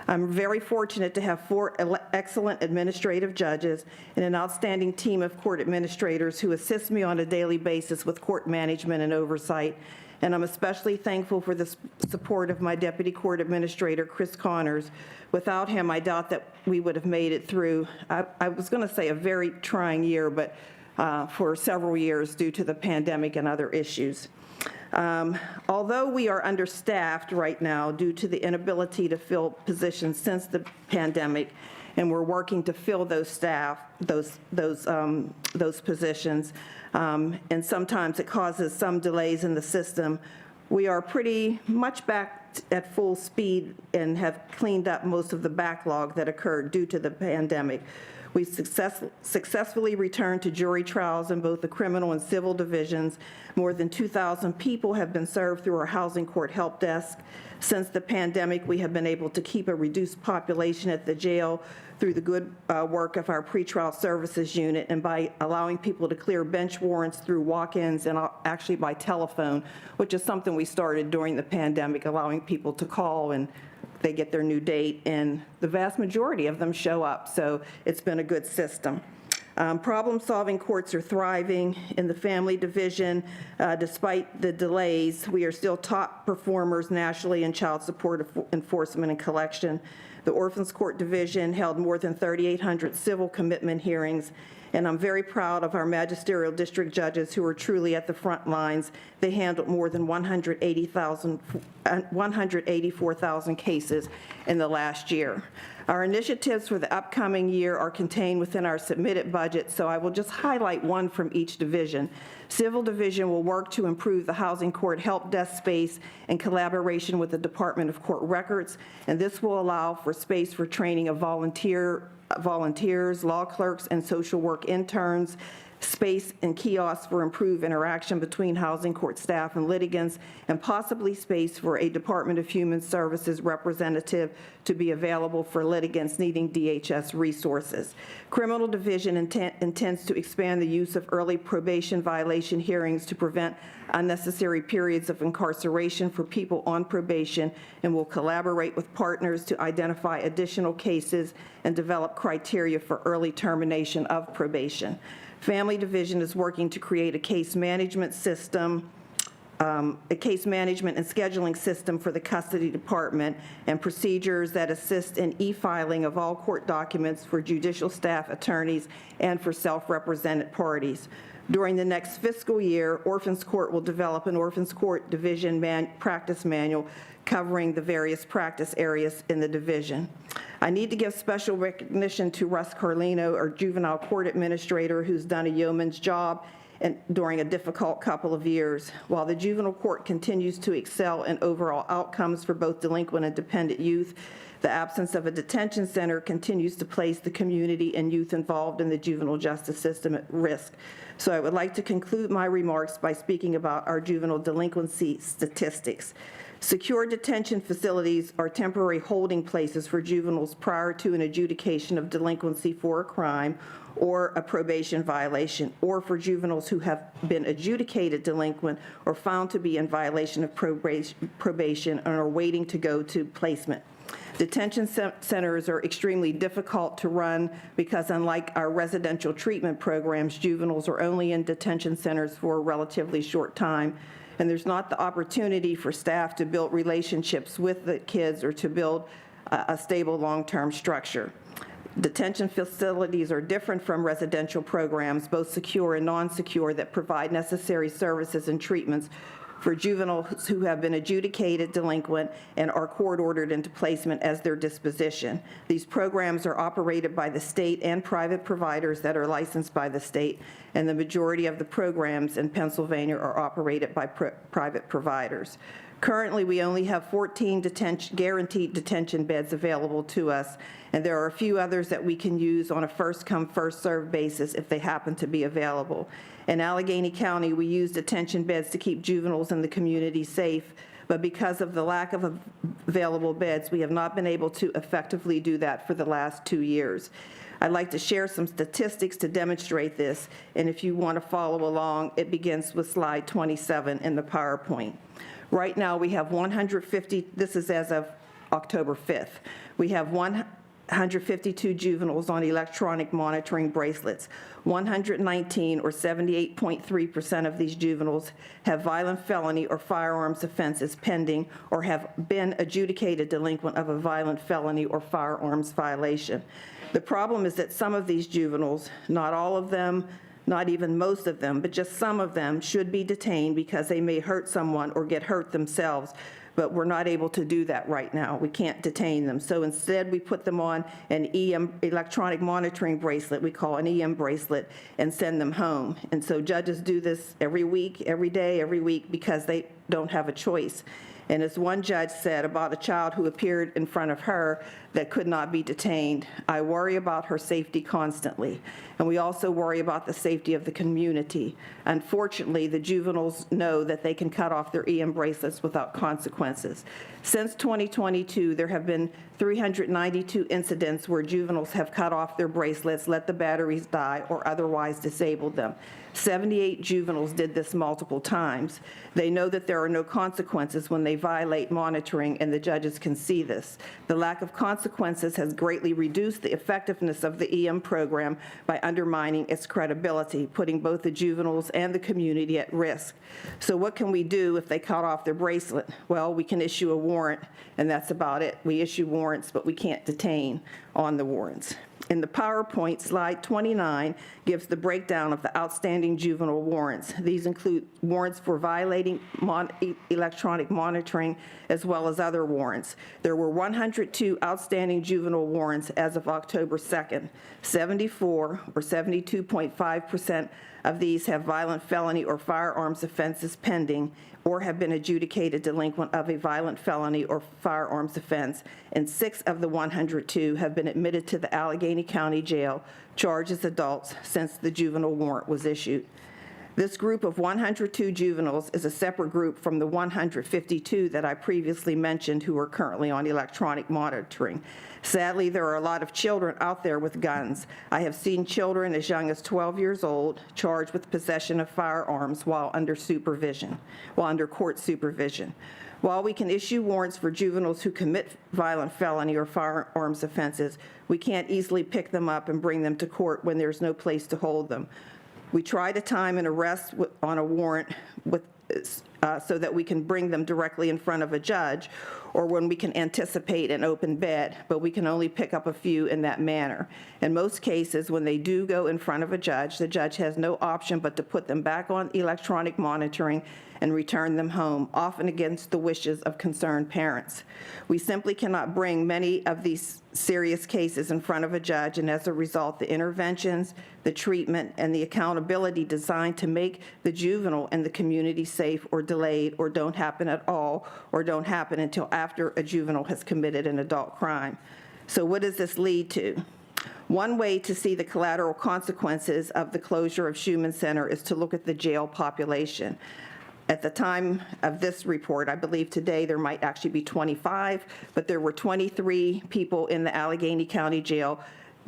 I'm very fortunate to have 4 excellent administrative judges and an outstanding team of court administrators who assist me on a daily basis with court management and oversight. And I'm especially thankful for the support of my Deputy Court Administrator, Chris Connors. Without him, I doubt that we would have made it through, I was going to say a very trying year, but for several years due to the pandemic and other issues. Although we are understaffed right now due to the inability to fill positions since the pandemic, and we're working to fill those positions, and sometimes it causes some delays in the system, we are pretty much back at full speed and have cleaned up most of the backlog that occurred due to the pandemic. We successfully returned to jury trials in both the criminal and civil divisions. More than 2,000 people have been served through our housing court help desk. Since the pandemic, we have been able to keep a reduced population at the jail through the good work of our pretrial services unit and by allowing people to clear bench warrants through walk-ins and actually by telephone, which is something we started during the pandemic, allowing people to call and they get their new date, and the vast majority of them show up, so it's been a good system. Problem-solving courts are thriving. In the family division, despite the delays, we are still top performers nationally in child support enforcement and collection. The Orphans Court Division held more than 3,800 civil commitment hearings, and I'm very proud of our magisterial district judges who are truly at the front lines. They handled more than 184,000 cases in the last year. Our initiatives for the upcoming year are contained within our submitted budget, so I will just highlight one from each division. Civil Division will work to improve the housing court help desk space in collaboration with the Department of Court Records, and this will allow for space for training of volunteers, law clerks, and social work interns, space and kiosks for improved interaction between housing court staff and litigants, and possibly space for a Department of Human Services representative to be available for litigants needing DHS resources. Criminal Division intends to expand the use of early probation violation hearings to prevent unnecessary periods of incarceration for people on probation, and will collaborate with partners to identify additional cases and develop criteria for early termination of probation. Family Division is working to create a case management system, a case management and scheduling system for the custody department, and procedures that assist in e-filing of all court documents for judicial staff, attorneys, and for self-represented parties. During the next fiscal year, Orphans Court will develop an Orphans Court Division practice manual covering the various practice areas in the division. I need to give special recognition to Russ Carlino, our juvenile court administrator, who's done a yeoman's job during a difficult couple of years. While the juvenile court continues to excel in overall outcomes for both delinquent and dependent youth, the absence of a detention center continues to place the community and youth involved in the juvenile justice system at risk. So I would like to conclude my remarks by speaking about our juvenile delinquency statistics. Secure detention facilities are temporary holding places for juveniles prior to an adjudication of delinquency for a crime or a probation violation, or for juveniles who have been adjudicated delinquent or found to be in violation of probation and are waiting to go to placement. Detention centers are extremely difficult to run because, unlike our residential treatment programs, juveniles are only in detention centers for a relatively short time, and there's not the opportunity for staff to build relationships with the kids or to build a stable long-term structure. Detention facilities are different from residential programs, both secure and non-secure, that provide necessary services and treatments for juveniles who have been adjudicated delinquent and are court-ordered into placement as their disposition. These programs are operated by the state and private providers that are licensed by the state, and the majority of the programs in Pennsylvania are operated by private providers. Currently, we only have 14 guaranteed detention beds available to us, and there are a few others that we can use on a first-come, first-served basis if they happen to be available. In Allegheny County, we use detention beds to keep juveniles in the community safe, but because of the lack of available beds, we have not been able to effectively do that for the last 2 years. I'd like to share some statistics to demonstrate this, and if you want to follow along, it begins with slide 27 in the PowerPoint. Right now, we have 150, this is as of October 5th, we have 152 juveniles on electronic monitoring bracelets. 119, or 78.3% of these juveniles, have violent felony or firearms offenses pending or have been adjudicated delinquent of a violent felony or firearms violation. The problem is that some of these juveniles, not all of them, not even most of them, but just some of them, should be detained because they may hurt someone or get hurt themselves, but we're not able to do that right now. We can't detain them. So instead, we put them on an electronic monitoring bracelet, we call an EM bracelet, and send them home. And so judges do this every week, every day, every week, because they don't have a choice. And as one judge said about a child who appeared in front of her that could not be detained, I worry about her safety constantly. And we also worry about the safety of the community. Unfortunately, the juveniles know that they can cut off their EM bracelets without consequences. Since 2022, there have been 392 incidents where juveniles have cut off their bracelets, let the batteries die, or otherwise disabled them. 78 juveniles did this multiple times. They know that their there are no consequences when they violate monitoring, and the judges can see this. The lack of consequences has greatly reduced the effectiveness of the EM program by undermining its credibility, putting both the juveniles and the community at risk. So what can we do if they cut off their bracelet? Well, we can issue a warrant, and that's about it. We issue warrants, but we can't detain on the warrants. In the PowerPoint, slide 29 gives the breakdown of the outstanding juvenile warrants. These include warrants for violating electronic monitoring as well as other warrants. There were 102 outstanding juvenile warrants as of October 2nd. 74, or 72.5%, of these have violent felony or firearms offenses pending or have been adjudicated delinquent of a violent felony or firearms offense, and 6 of the 102 have been admitted to the Allegheny County Jail, charged as adults since the juvenile warrant was issued. This group of 102 juveniles is a separate group from the 152 that I previously mentioned who are currently on electronic monitoring. Sadly, there are a lot of children out there with guns. I have seen children as young as 12 years old charged with possession of firearms while under court supervision. While we can issue warrants for juveniles who commit violent felony or firearms offenses, we can't easily pick them up and bring them to court when there's no place to hold them. We try to time an arrest on a warrant so that we can bring them directly in front of a judge, or when we can anticipate an open bed, but we can only pick up a few in that manner. In most cases, when they do go in front of a judge, the judge has no option but to put them back on electronic monitoring and return them home, often against the wishes of concerned parents. We simply cannot bring many of these serious cases in front of a judge, and as a result, the interventions, the treatment, and the accountability designed to make the juvenile and the community safe or delayed or don't happen at all or don't happen until after a juvenile has committed an adult crime. So what does this lead to? One way to see the collateral consequences of the closure of Schumann Center is to look at the jail population. At the time of this report, I believe today there might actually be 25, but there were 23 people in the Allegheny County Jail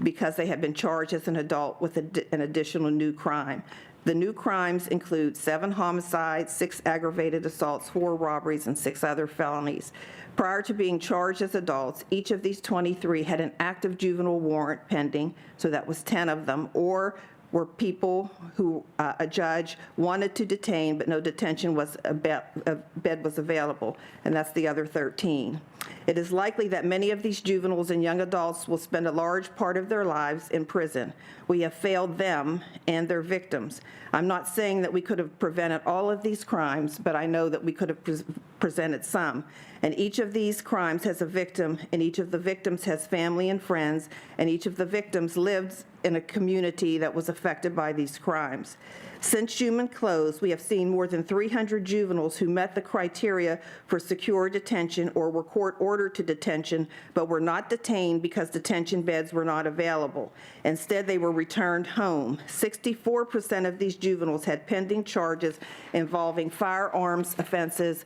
because they had been charged as an adult with an additional new crime. The new crimes include 7 homicides, 6 aggravated assaults, 4 robberies, and 6 other felonies. Prior to being charged as adults, each of these 23 had an active juvenile warrant pending, so that was 10 of them, or were people who a judge wanted to detain, but no detention was a bed was available, and that's the other 13. It is likely that many of these juveniles and young adults will spend a large part of their lives in prison. We have failed them and their victims. I'm not saying that we could have prevented all of these crimes, but I know that we could have prevented some. And each of these crimes has a victim, and each of the victims has family and friends, and each of the victims lived in a community that was affected by these crimes. Since Schumann closed, we have seen more than 300 juveniles who met the criteria for secure detention or were court-ordered to detention, but were not detained because detention beds were not available. Instead, they were returned home. 64% of these juveniles had pending charges involving firearms offenses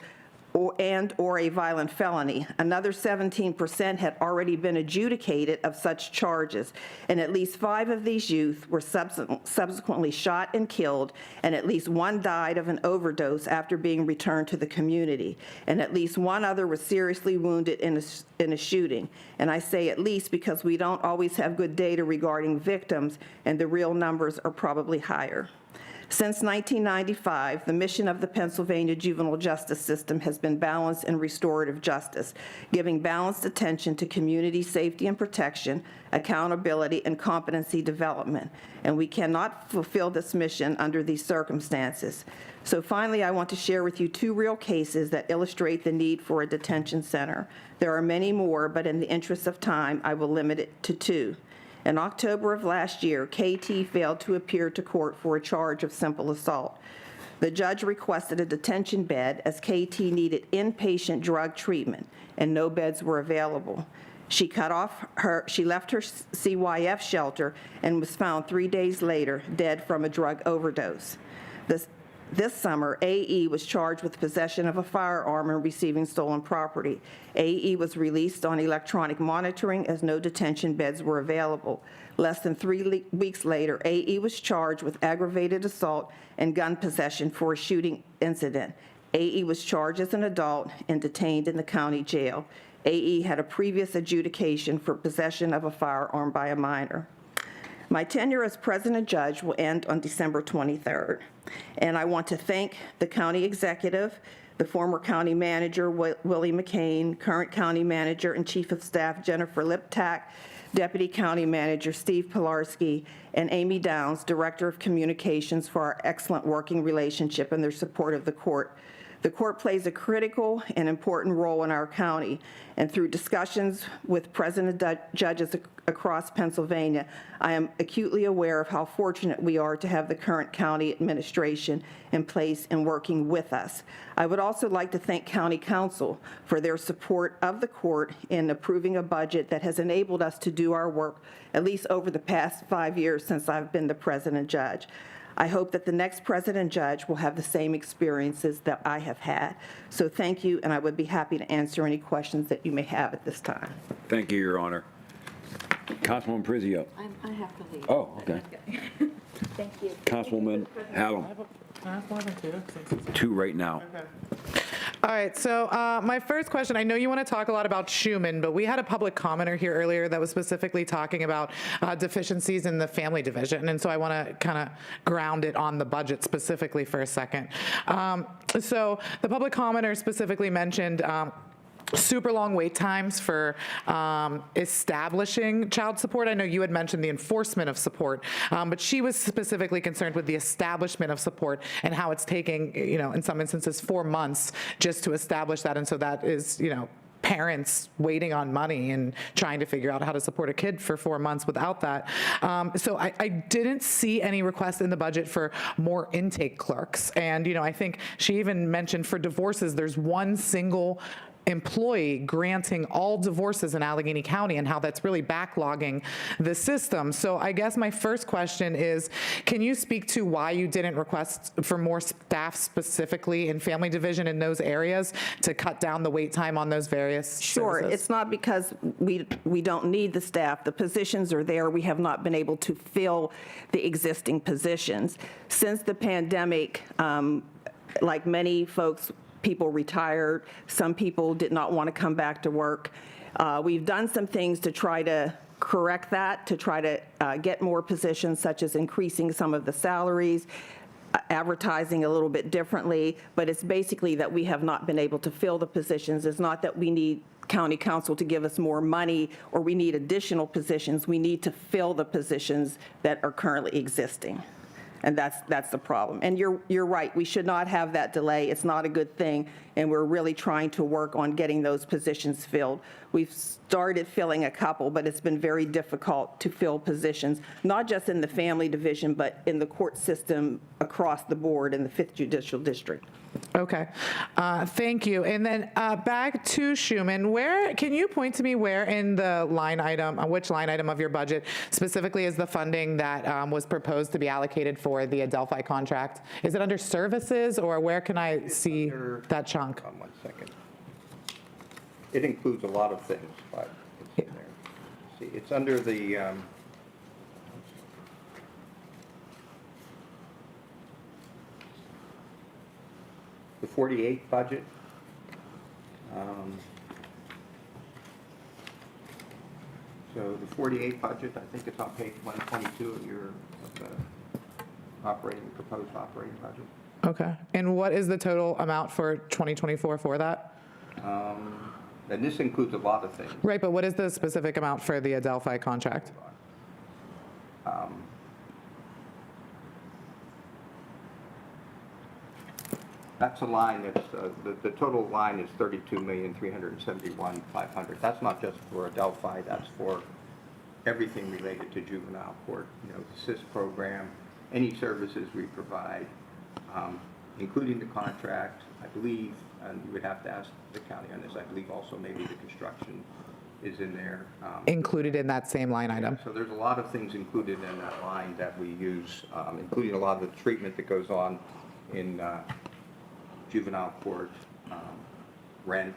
or a violent felony. Another 17% had already been adjudicated of such charges, and at least 5 of these youth were subsequently shot and killed, and at least 1 died of an overdose after being returned to the community, and at least 1 other was seriously wounded in a shooting. And I say at least because we don't always have good data regarding victims, and the real numbers are probably higher. Since 1995, the mission of the Pennsylvania juvenile justice system has been balanced and restorative justice, giving balanced attention to community safety and protection, accountability, and competency development. And we cannot fulfill this mission under these circumstances. So finally, I want to share with you 2 real cases that illustrate the need for a detention center. There are many more, but in the interest of time, I will limit it to 2. In October of last year, KT failed to appear to court for a charge of simple assault. The judge requested a detention bed as KT needed inpatient drug treatment, and no beds were available. She left her CYF shelter and was found 3 days later dead from a drug overdose. This summer, AE was charged with possession of a firearm and receiving stolen property. AE was released on electronic monitoring as no detention beds were available. Less than 3 weeks later, AE was charged with aggravated assault and gun possession for a shooting incident. AE was charged as an adult and detained in the county jail. AE had a previous adjudication for possession of a firearm by a minor. My tenure as president judge will end on December 23rd, and I want to thank the county executive, the former county manager, Willie McCain, current county manager and chief of staff, Jennifer Liptak, deputy county manager, Steve Pilarski, and Amy Downs, director of communications, for our excellent working relationship and their support of the court. The court plays a critical and important role in our county, and through discussions with president judges across Pennsylvania, I am acutely aware of how fortunate we are to have the current county administration in place and working with us. I would also like to thank county council for their support of the court in approving a budget that has enabled us to do our work at least over the past 5 years since I've been the president judge. I hope that the next president judge will have the same experiences that I have had. So thank you, and I would be happy to answer any questions that you may have at this time. Thank you, Your Honor. Councilwoman Prizio. I have to leave. Oh, okay. Thank you. Councilwoman Hallam. Can I ask more than two? 2 right now. All right, so my first question, I know you want to talk a lot about Schumann, but we had a public commenter here earlier that was specifically talking about deficiencies in the family division, and so I want to kind of ground it on the budget specifically for a second. So the public commenter specifically mentioned super long wait times for establishing child support. I know you had mentioned the enforcement of support, but she was specifically concerned with the establishment of support and how it's taking, in some instances 4 months just to establish that. And so that is, parents waiting on money and trying to figure out how to support a kid for 4 months without that. So I didn't see any request in the budget for more intake clerks. And, I think she even mentioned for divorces, there's one single employee granting all divorces in Allegheny County and how that's really backlogging the system. So I guess my first question is, can you speak to why you didn't request for more staff specifically in family division in those areas to cut down the wait time on those various Sure, services? it's not because we don't need the staff. The positions are there. We have not been able to fill the existing positions. Since the pandemic, like many folks, people retired. Some people did not want to come back to work. We've done some things to try to correct that, to try to get more positions, such as increasing some of the salaries, advertising a little bit differently, but it's basically that we have not been able to fill the positions. It's not that we need county council to give us more money or we need additional positions. We need to fill the positions that are currently existing. And that's the problem. And you're right, we should not have that delay. It's not a good thing, and we're really trying to work on getting those positions filled. We've started filling a couple, but it's been very difficult to fill positions, not just in the family division, but in the court system across the board in the 5th Judicial District. Okay, thank you. And then back to Schumann, can you point to me where in the line item, which line item of your budget specifically is the funding that was proposed to be allocated for the Adelphi contract? Is it under services, or where can I see that chunk? 1 second. It includes a lot of things, but it's in there. See, it's under the, the 48 budget. So the 48 budget, I think it's on page 122 of your proposed operating budget. Okay, and what is the total amount for 2024 for that? And this includes a lot of things. Right, but what is the specific amount for the Adelphi contract? That's a line that's, the total line is $32,371,500. That's not just for Adelphi, that's for everything related to juvenile court, the SIS program, any services we provide, including the contract, I believe, and you would have to ask the county on this, I believe also maybe the construction is in there. Included in that same line item? So there's a lot of things included in that line that we use, including a lot of the treatment that goes on in juvenile court, rent,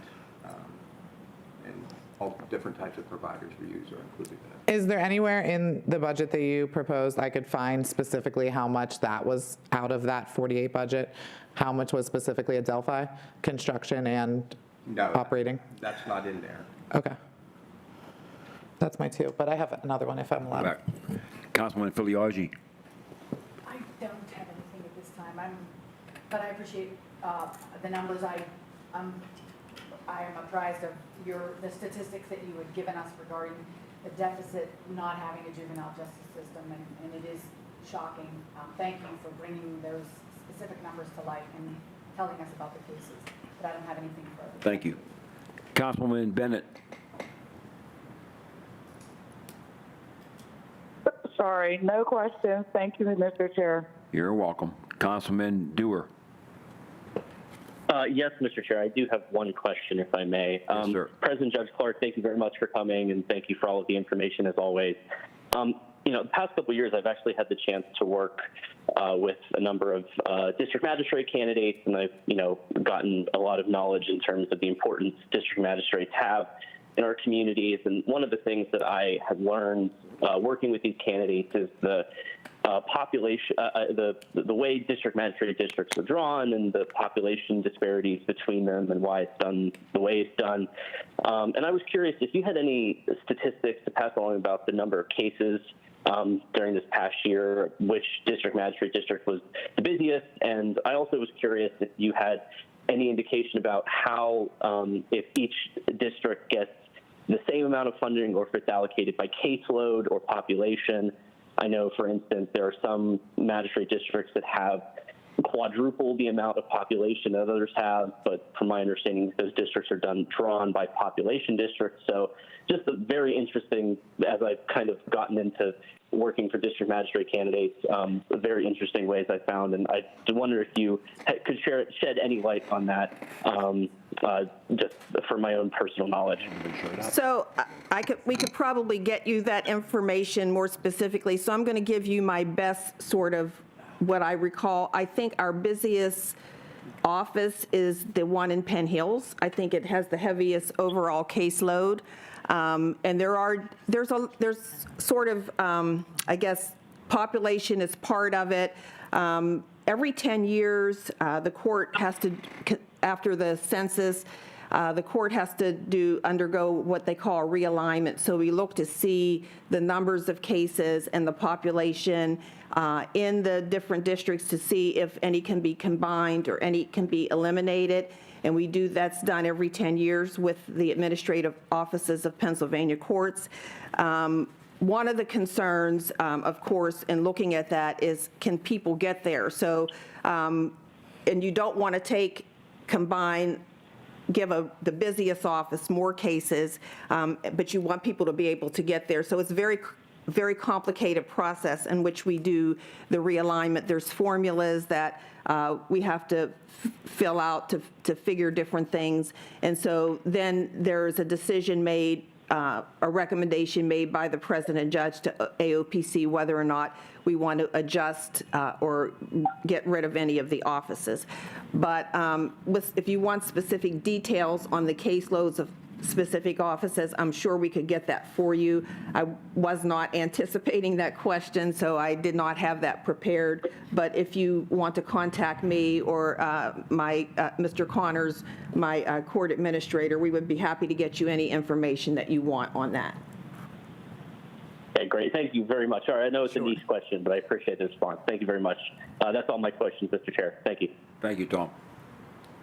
and all different types of providers we use are included in it. Is there anywhere in the budget that you proposed I could find specifically how much that was out of that 48 budget? How much was specifically at Delphi, construction and No, operating? that's not in there. Okay. That's my two, but I have another one if I'm allowed. Back. Councilman Filiaggi. I don't have anything at this time. But I appreciate the numbers. I am apprised of the statistics that you had given us regarding the deficit not having a juvenile justice system, and it is shocking. Thank you for bringing those specific numbers to light and telling us about the cases. But I don't have anything further. Thank you. Councilwoman Bennett. Sorry, no questions. Thank you, Mr. Chair. You're welcome. Councilman Dewar. Yes, Mr. Chair, I do have one question, if I may. Yes, sir. President Judge Clark, thank you very much for coming, and thank you for all of the information, as always. The past couple of years, I've actually had the chance to work with a number of district magistrate candidates, and I've, gotten a lot of knowledge in terms of the importance district magistrates have in our communities. And one of the things that I have learned working with these candidates is the population, the way district magistrate districts are drawn and the population disparities between them and why it's done the way it's done. And I was curious if you had any statistics to pass along about the number of cases during this past year, which district magistrate district was the busiest. And I also was curious if you had any indication about how, if each district gets the same amount of funding or if it's allocated by caseload or population. I know, for instance, there are some magistrate districts that have quadruple the amount of population that others have, but from my understanding, those districts are drawn by population districts. So just a very interesting, as I've kind of gotten into working for district magistrate candidates, very interesting ways I found, and I wonder if you could shed any light on that, just for my own personal knowledge. So we could probably get you that information more specifically. So I'm going to give you my best sort of what I recall. I think our busiest office is the one in Penn Hills. I think it has the heaviest overall caseload. And there's sort of, I guess, population is part of it. Every 10 years, the court has to, after the census, the court has to undergo what they call a realignment. So we look to see the numbers of cases and the population in the different districts to see if any can be combined or any can be eliminated. And that's done every 10 years with the administrative offices of Pennsylvania courts. One of the concerns, of course, in looking at that is, can people get there? So, and you don't want to give the busiest office more cases, but you want people to be able to get there. So it's very complicated process in which we do the realignment. There's formulas that we have to fill out to figure different things. And so then there's a decision made, a recommendation made by the president judge to AOPC whether or not we want to adjust or get rid of any of the offices. But if you want specific details on the caseloads of specific offices, I'm sure we could get that for you. I was not anticipating that question, so I did not have that prepared. But if you want to contact me or Mr. Connors, my court administrator, we would be happy to get you any information that you want on that. Okay, great. Thank you very much. All right, I know it's a niche question, but I appreciate the response. Thank you very much. That's all my questions, Mr. Chair. Thank you. Thank you, Tom.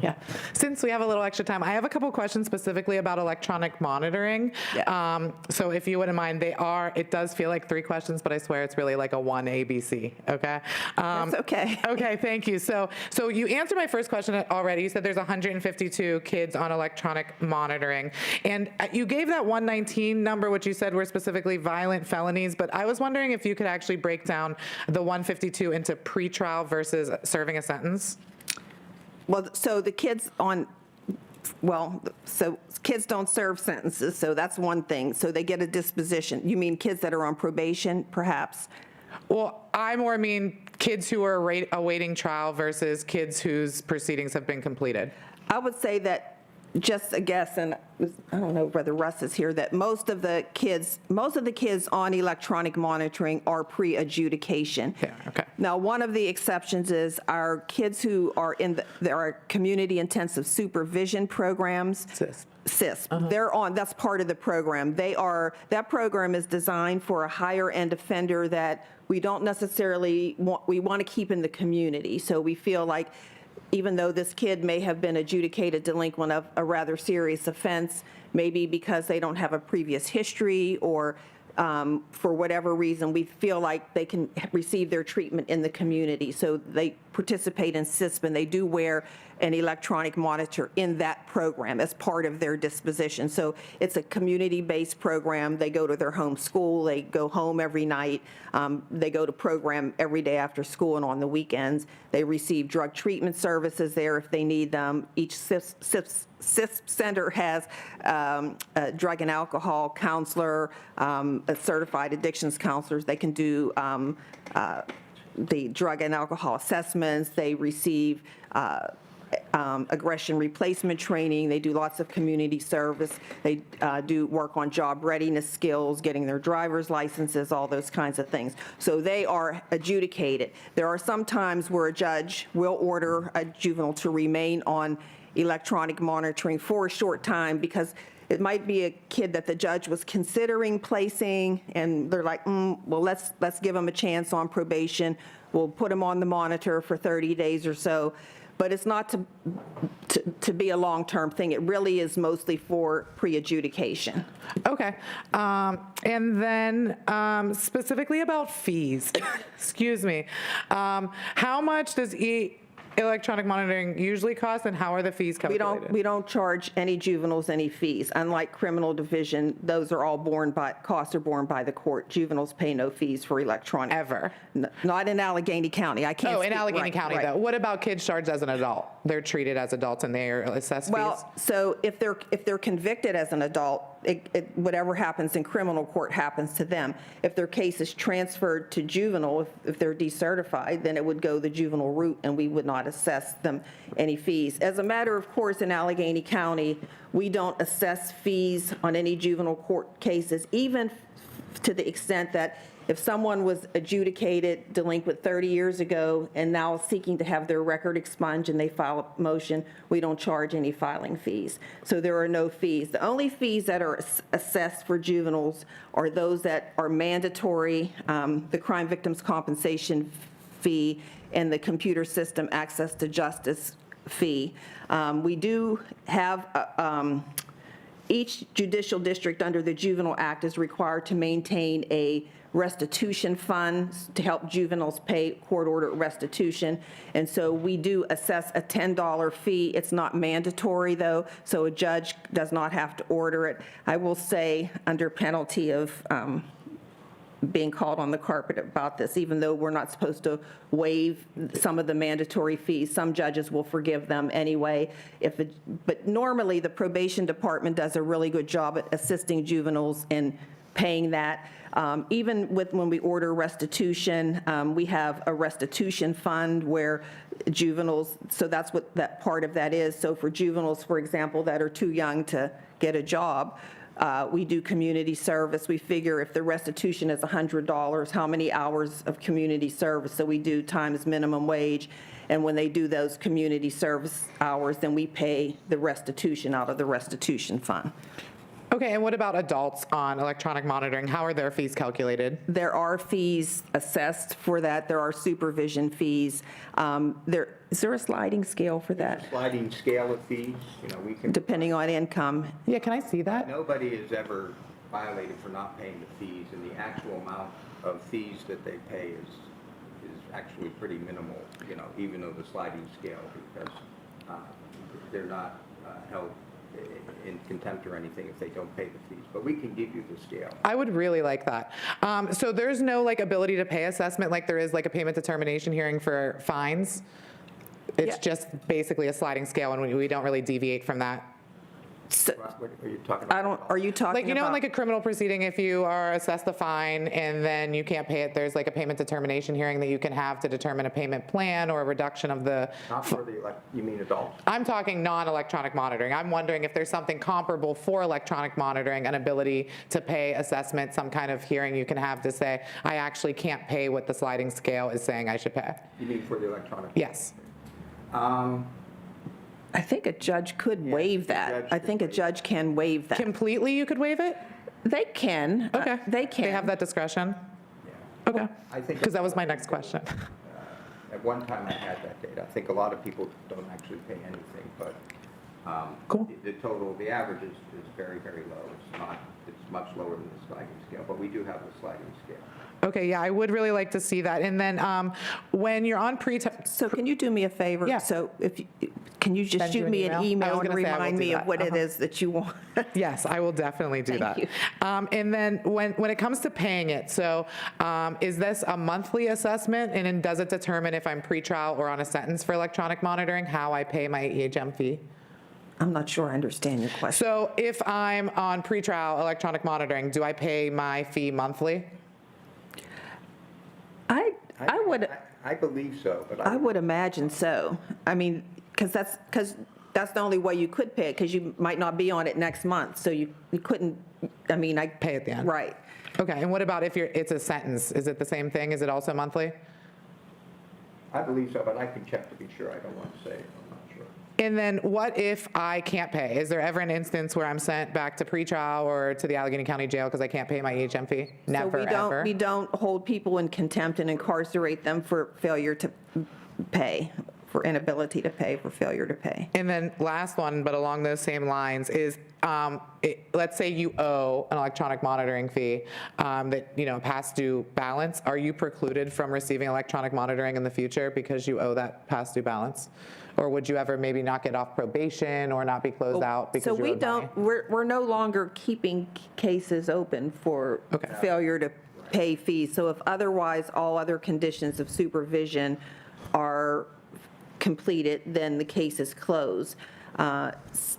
Yeah. Since we have a little extra time, I have a couple questions specifically about electronic monitoring. Yeah. So if you wouldn't mind, it does feel like 3 questions, but I swear it's really like a 1 ABC, okay? That's okay. Okay, thank you. So you answered my first question already. You said there's 152 kids on electronic monitoring. And you gave that 119 number, which you said were specifically violent felonies, but I was wondering if you could actually break down the 152 into pretrial versus serving a sentence. Well, so the kids kids don't serve sentences, so that's one thing. So they get a disposition. You mean kids that are on probation, perhaps? Well, I more mean kids who are awaiting trial versus kids whose proceedings have been completed. I would say that just a guess, and I don't know whether Russ is here, that most of the kids on electronic monitoring are pre-adjudication. Yeah, okay. Now, one of the exceptions is our kids who are there are community intensive supervision programs. CISP. They're on, that's part of the program. That program is designed for a higher end offender that we don't necessarily we want to keep in the community. So we feel like even though this kid may have been adjudicated delinquent of a rather serious offense, maybe because they don't have a previous history or for whatever reason, we feel like they can receive their treatment in the community. So they participate in CISP, and they do wear an electronic monitor in that program as part of their disposition. So it's a community-based program. They go to their home school. They go home every night. They go to program every day after school and on the weekends. They receive drug treatment services there if they need them. Each CISP center has a drug and alcohol counselor, a certified addictions counselors. They can do the drug and alcohol assessments. They receive aggression replacement training. They do lots of community service. They do work on job readiness skills, getting their driver's licenses, all those kinds of things. So they are adjudicated. There are some times where a judge will order a juvenile to remain on electronic monitoring for a short time because it might be a kid that the judge was considering placing, and they're like, well, let's give them a chance on probation. We'll put them on the monitor for 30 days or so. But it's not to be a long-term thing. It really is mostly for pre-adjudication. Okay. And then specifically about fees, excuse me. How much does electronic monitoring usually cost, and how are the fees calculated? We don't charge any juveniles any fees. Unlike criminal division, those are all costs are borne by the court. Juveniles pay no fees for electronic. Ever? Not in Allegheny County. I can't. Oh, in speak, Allegheny County, right. though. What about kids charged as an adult? They're treated as adults and they are assessed fees? Well, so if they're convicted as an adult, whatever happens in criminal court happens to them. If their case is transferred to juvenile, if they're decertified, then it would go the juvenile route, and we would not assess them any fees. As a matter of course, in Allegheny County, we don't assess fees on any juvenile court cases, even to the extent that if someone was adjudicated delinquent 30 years ago and now seeking to have their record expunged and they file a motion, we don't charge any filing fees. So there are no fees. The only fees that are assessed for juveniles are those that are mandatory, the crime victims compensation fee and the computer system access to justice fee. We do have each judicial district under the Juvenile Act is required to maintain a restitution fund to help juveniles pay court-ordered restitution. And so we do assess a $10 fee. It's not mandatory, though, so a judge does not have to order it. I will say, under penalty of being called on the carpet about this, even though we're not supposed to waive some of the mandatory fees, some judges will forgive them anyway. But normally, the probation department does a really good job at assisting juveniles in paying that. Even when we order restitution, we have a restitution fund where juveniles, so that's what that part of that is. So for juveniles, for example, that are too young to get a job, we do community service. We figure if the restitution is $100, how many hours of community service? So we do times minimum wage. And when they do those community service hours, then we pay the restitution out of the restitution fund. Okay, and what about adults on electronic monitoring? How are their fees calculated? There are fees assessed for that. There are supervision fees. Is there a sliding scale for that? Sliding scale of fees, we can. Depending on income. Yeah, can I see that? Nobody is ever violated for not paying the fees, and the actual amount of fees that they pay is actually pretty minimal, even though the sliding scale, because they're not held in contempt or anything if they don't pay the fees, but we can give you the scale. I would really like that. So there's no ability to pay assessment like there is a payment determination hearing for fines? It's just basically a sliding scale, and we don't really deviate from that? So, What are you talking about? are you talking Like, you know, in about? like a criminal proceeding, if you are assessed the fine and then you can't pay it, there's like a payment determination hearing that you can have to determine a payment plan or a reduction of the, Not for the, you mean adults? I'm talking non-electronic monitoring. I'm wondering if there's something comparable for electronic monitoring, an ability to pay assessment, some kind of hearing you can have to say, I actually can't pay what the sliding scale is saying I should pay. You mean for the electronic? Yes. I think a judge could waive that. I think a judge can waive that. Completely, you could waive it? They can. Okay. They can. They have that discretion? Okay. I think. Because that was my next question. At one time I had that data. I think a lot of people don't actually pay anything, but Cool. the total, the average is very, very low. It's much lower than the sliding scale, but we do have the sliding scale. Okay, yeah, I would really like to see that. And then when you're on So can you do me a favor? Yeah. So can you just Send you shoot an me an email? I was email to gonna say I will remind do me of that. what it is that you want? Yes, I will definitely do Thank that. you. And then when it comes to paying it, so is this a monthly assessment? And then does it determine if I'm pretrial or on a sentence for electronic monitoring, how I pay my EHM fee? I'm not sure I understand your question. So if I'm on pretrial electronic monitoring, do I pay my fee monthly? I believe so, but I would imagine so. I mean, because that's the only way you could pay it, because you might not be on it next month, so you couldn't, I mean, I. Pay at the end. Right. Okay, and what about if it's a sentence? Is it the same thing? Is it also monthly? I believe so, but I can check to be sure. I don't want to say, I'm not sure. And then what if I can't pay? Is there ever an instance where I'm sent back to pretrial or to the Allegheny County Jail because I can't pay my EHM fee? Never, ever? We don't hold people in contempt and incarcerate them for failure to pay, for inability to pay, for failure to pay. And then last one, but along those same lines, is let's say you owe an electronic monitoring fee that, past due balance. Are you precluded from receiving electronic monitoring in the future because you owe that past due balance? Or would you ever maybe not get off probation or not be closed out because So you we owed money? don't, we're no longer keeping cases open for failure to pay fees. So if otherwise all other conditions of supervision are completed, then the case is closed.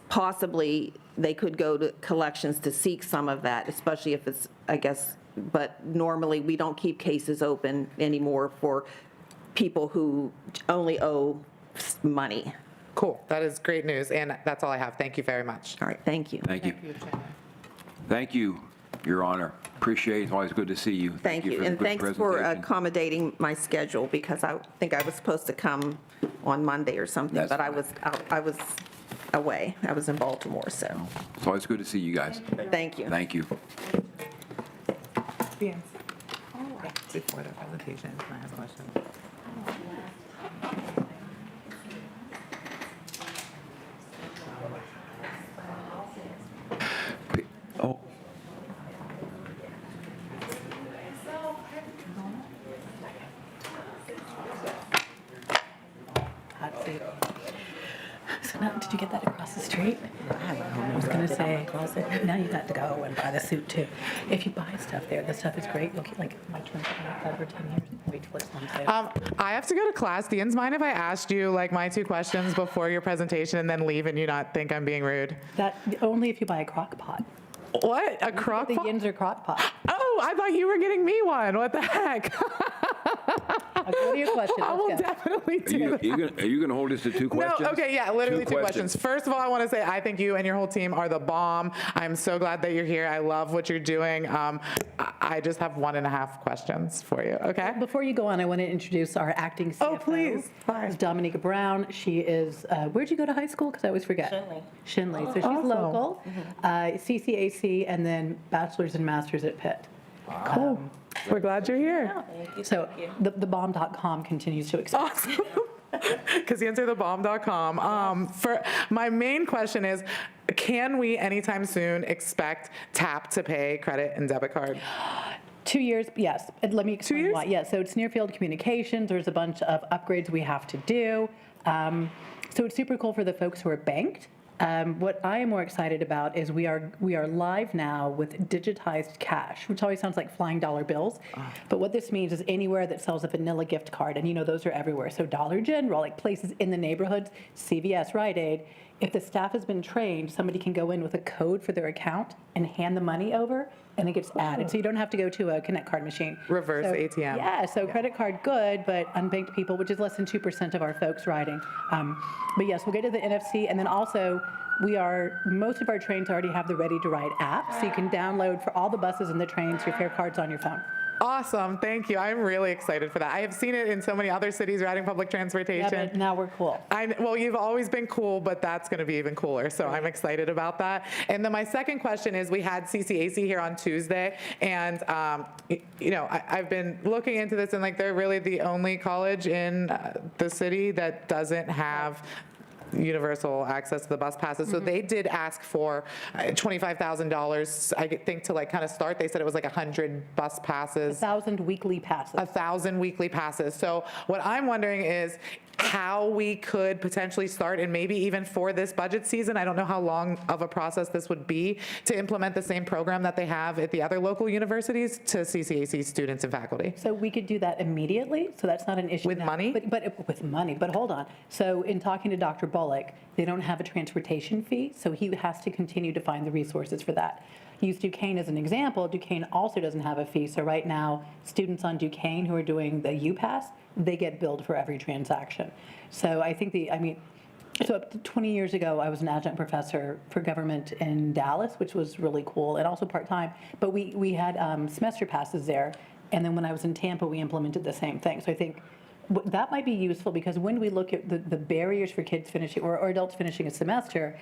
Possibly, they could go to collections to seek some of that, especially if it's, I guess, but normally we don't keep cases open anymore for people who only owe money. Cool, that is great news, and that's all I have. Thank you very much. All right, thank you. Thank you. Thank you, Your Honor. Appreciate it. It's always good to see you. Thank you, for the and good thanks for presentation. accommodating my schedule, because I think I was supposed to come on Monday or something, That's but I was away. I was in Baltimore, so, It's always good to see you guys. thank you. Thank you. Before the presentation, can I ask a question? Oh, Hot seat. So now, did you get that across the street? I was going to say, now you got to go and buy the suit too. If you buy stuff there, the stuff is great. You'll get like my twins have been for 10 years. Wait till it's on sale. I have to go to class. Do you mind if I asked you like my two questions before your presentation and then leave and you not think I'm being rude? That only if you buy a crock pot. What? A crock The pot? Yinzer crock pot. Oh, I thought you were getting me one. What the heck? I'll go to your question. I will Let's go. definitely are do you, that. are you going to hold us to two questions? No, okay, yeah, literally two questions. First of all, I want to say I think you and your whole team are the bomb. I'm so glad that you're here. I love what you're doing. I just have 1.5 questions for you, okay? Before you go on, I want to introduce our acting CFO. Oh, please. Hi. Is Dominica Brown. She is, where'd you go to high school? Because I always forget. Shinley. So she's Awesome. local, CCAC, and then bachelor's and master's at Pitt. Cool. We're glad you're here. So the bomb.com continues to expand. Awesome. KazianSayTheBomb.com. For my main question is, can we anytime soon expect tap to pay credit and debit card? 2 years, yes. And let me explain 2 years? why. Yeah, so it's near field communications. There's a bunch of upgrades we have to do. So it's super cool for the folks who are banked. What I am more excited about is we are live now with digitized cash, which always sounds like flying dollar bills. But what this means is anywhere that sells a vanilla gift card, and those are everywhere. So Dollar General, like places in the neighborhoods, CVS, Rite Aid, if the staff has been trained, somebody can go in with a code for their account and hand the money over, and it gets added. So you don't have to go to a Connect card machine. Reverse So- ATM. Yeah, so credit card, good, but unbanked people, which is less than 2% of our folks riding. But yes, we'll get to the NFC, and then also, most of our trains already have the Ready to Ride app, so you can download for all the buses and the trains, your fare cards on your phone. Awesome, thank you. I'm really excited for that. I have seen it in so many other cities riding public Yeah, transportation. but now we're cool. Well, you've always been cool, but that's going to be even cooler, so I'm excited about that. And then my second question is, we had CCAC here on Tuesday, and I've been looking into this, and like they're really the only college in the city that doesn't have universal access to the bus passes. So they did ask for $25,000, I think, to like kind of start. They said it was like 100 bus passes. 1,000 weekly passes. 1,000 weekly passes. So what I'm wondering is how we could potentially start, and maybe even for this budget season, I don't know how long of a process this would be, to implement the same program that they have at the other local universities to CCAC students and faculty. So we could do that immediately, so that's not an issue With now. money? But with money, but hold on. So in talking to Dr. Bullock, they don't have a transportation fee, so he has to continue to find the resources for that. Use Duquesne as an example. Duquesne also doesn't have a fee, so right now, students on Duquesne who are doing the UPass, they get billed for every transaction. So I think so up to 20 years ago, I was an adjunct professor for government in Dallas, which was really cool, and also part-time. But we had semester passes there, and then when I was in Tampa, we implemented the same thing. So I think that might be useful, because when we look at the barriers for kids finishing, or adults finishing a semester,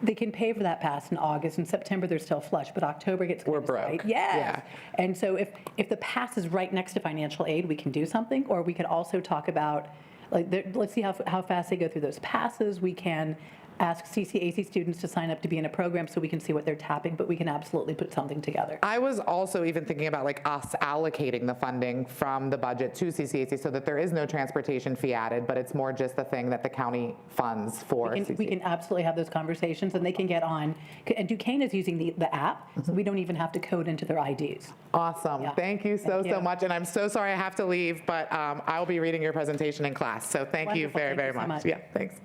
they can pay for that pass in August. In September, they're still flush, but October gets kind of tight. Yes. Yeah. And so if the pass is right next to financial aid, we can do something, or we could also talk about, let's see how fast they go through those passes. We can ask CCAC students to sign up to be in a program so we can see what they're tapping, but we can absolutely put something together. I was also even thinking about like us allocating the funding from the budget to CCAC so that there is no transportation fee added, but it's more just the thing that the county funds for CCAC. We can absolutely have those conversations, and they can get on. And Duquesne is using the app, so we don't even have to code into their IDs. Awesome. Yeah. Thank you so Thank you. much. And I'm so sorry I have to leave, but I'll be reading your presentation in class. So thank you Wonderful. very, Thank very you so much. much. Yeah, thanks.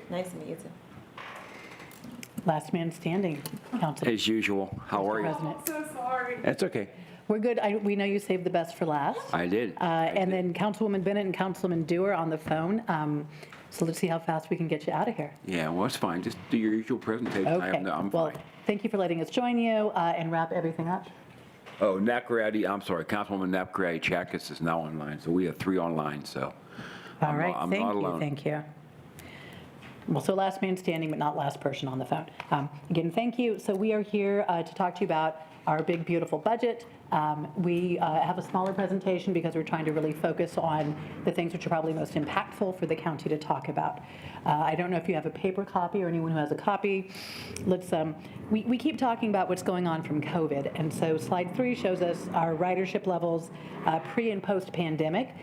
Nice to meet you too. Last man standing, Council As usual, how are you? President. So sorry. That's okay. We're good. We know you saved the best for last. I did. And then Councilwoman Bennett and Councilman Dewar on the phone. So let's see how fast we can get you out of here. Yeah, well, it's fine. Just do your usual presentation. Okay. I'm Well, fine. thank you for letting us join you and wrap everything up. Oh, Councilwoman Napkarati Chakis is now online, so we have 3 online, so All I'm right. not Thank you. alone. Thank you. Well, so last man standing, but not last person on the phone. Again, thank you. So we are here to talk to you about our big, beautiful budget. We have a smaller presentation because we're trying to really focus on the things which are probably most impactful for the county to talk about. I don't know if you have a paper copy or anyone who has a copy. We keep talking about what's going on from COVID, and so slide 3 shows us our ridership levels pre and post pandemic.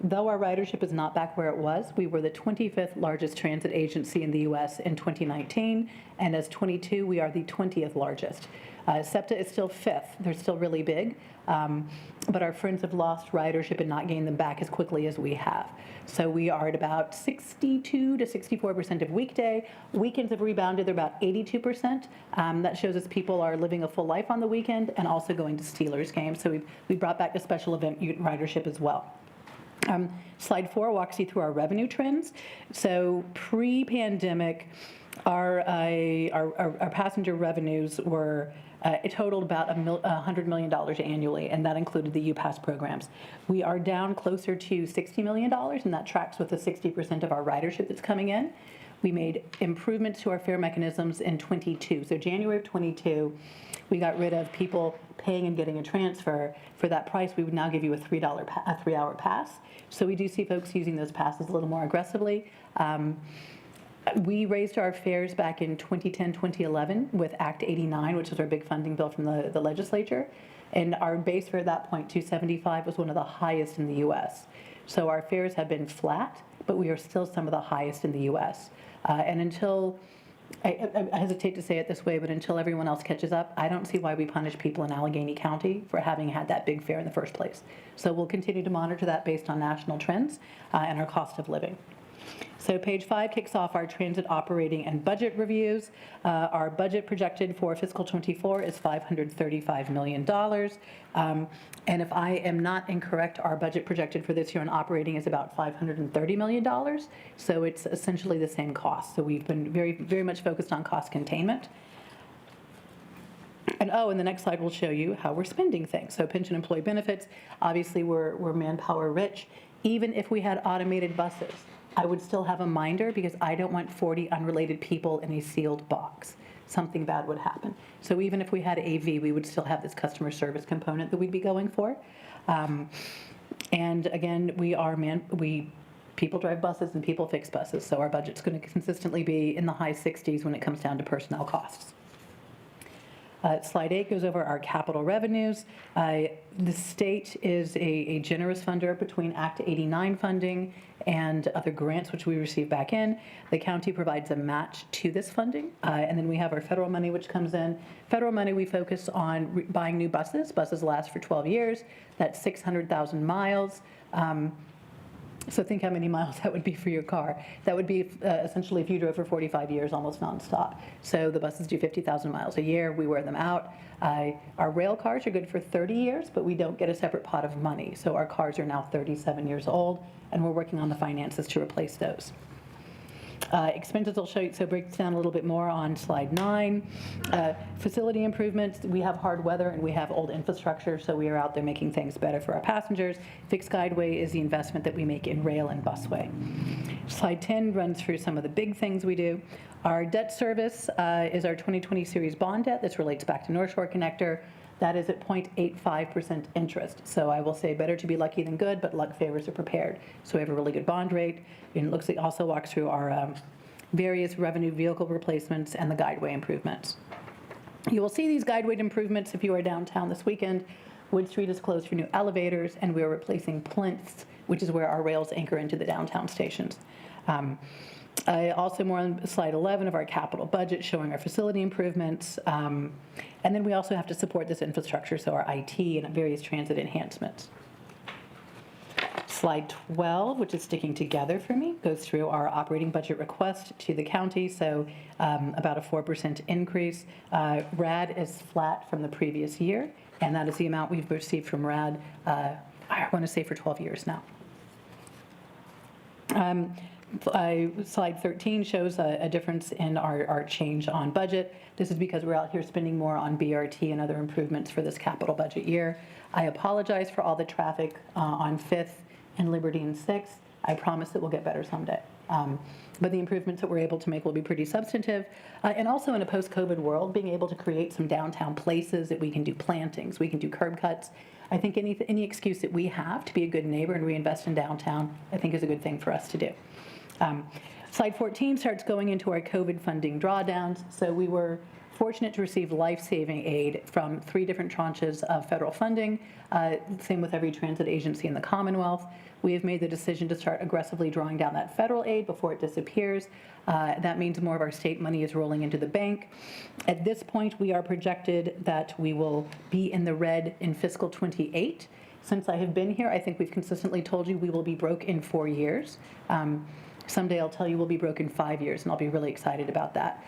Though our ridership is not back where it was, we were the 25th largest transit agency in the U.S. in 2019, and as 22, we are the 20th largest. SEPTA is still 5th. They're still really big, but our friends have lost ridership and not gained them back as quickly as we have. So we are at about 62 to 64% of weekday. Weekends have rebounded. They're about 82%. That shows us people are living a full life on the weekend and also going to Steelers games. So we brought back the special event ridership as well. Slide 4 walks you through our revenue trends. So pre-pandemic, our passenger revenues were it totaled about $100 million annually, and that included the UPass programs. We are down closer to $60 million, and that tracks with the 60% of our ridership that's coming in. We made improvements to our fare mechanisms in 22. So January of 22, we got rid of people paying and getting a transfer. For that price, we would now give you a three-hour pass. So we do see folks using those passes a little more aggressively. We raised our fares back in 2010, 2011 with Act 89, which was our big funding bill from the legislature. And our base fare at that point, $275, was one of the highest in the U.S. So our fares have been flat, but we are still some of the highest in the U.S. And until, I hesitate to say it this way, but until everyone else catches up, I don't see why we punish people in Allegheny County for having had that big fare in the first place. So we'll continue to monitor that based on national trends and our cost of living. So page 5 kicks off our transit operating and budget reviews. Our budget projected for fiscal '24 is $535 million. And if I am not incorrect, our budget projected for this year on operating is about $530 million. So it's essentially the same cost. So we've been very, very much focused on cost containment. And the next slide will show you how we're spending things. So pension employee benefits, obviously we're manpower rich. Even if we had automated buses, I would still have a minder because I don't want 40 unrelated people in a sealed box. Something bad would happen. So even if we had AV, we would still have this customer service component that we'd be going for. And again, people drive buses and people fix buses. So our budget's going to consistently be in the high 60s when it comes down to personnel costs. Slide 8 goes over our capital revenues. The state is a generous funder between Act 89 funding and other grants which we receive back in. The county provides a match to this funding. And then we have our federal money which comes in. Federal money, we focus on buying new buses. Buses last for 12 years. That's 600,000 miles. So think how many miles that would be for your car. That would be essentially if you drove for 45 years almost nonstop. So the buses do 50,000 miles a year. We wear them out. Our rail cars are good for 30 years, but we don't get a separate pot of money. So our cars are now 37 years old, and we're working on the finances to replace those. Expenses I'll show you, so it breaks down a little bit more on slide 9. Facility improvements, we have hard weather and we have old infrastructure, so we are out there making things better for our passengers. Fixed guideway is the investment that we make in rail and busway. Slide 10 runs through some of the big things we do. Our debt service is our 2020 series bond debt. This relates back to North Shore Connector. That is at 0.85% interest. So I will say better to be lucky than good, but luck favors the prepared. So we have a really good bond rate. And it looks like also walks through our various revenue vehicle replacements and the guideway improvements. You will see these guideway improvements if you are downtown this weekend. Wood Street is closed for new elevators, and we are replacing plinths, which is where our rails anchor into the downtown stations. Also more on slide 11 of our capital budget showing our facility improvements. And then we also have to support this infrastructure, so our IT and various transit enhancements. Slide 12, which is sticking together for me, goes through our operating budget request to the county, so about a 4% increase. RAD is flat from the previous year, and that is the amount we've received from RAD, I want to say for 12 years now. Slide 13 shows a difference in our change on budget. This is because we're out here spending more on BRT and other improvements for this capital budget year. I apologize for all the traffic on 5th and Liberty and 6th. I promise it will get better someday. But the improvements that we're able to make will be pretty substantive. And also in a post-COVID world, being able to create some downtown places that we can do plantings, we can do curb cuts. I think any excuse that we have to be a good neighbor and reinvest in downtown, I think is a good thing for us to do. Slide 14 starts going into our COVID funding drawdowns. So we were fortunate to receive life-saving aid from 3 different tranches of federal funding, same with every transit agency in the Commonwealth. We have made the decision to start aggressively drawing down that federal aid before it disappears. That means more of our state money is rolling into the bank. At this point, we are projected that we will be in the red in fiscal '28. Since I have been here, I think we've consistently told you we will be broke in 4 years. Someday I'll tell you we'll be broke in 5 years, and I'll be really excited about that.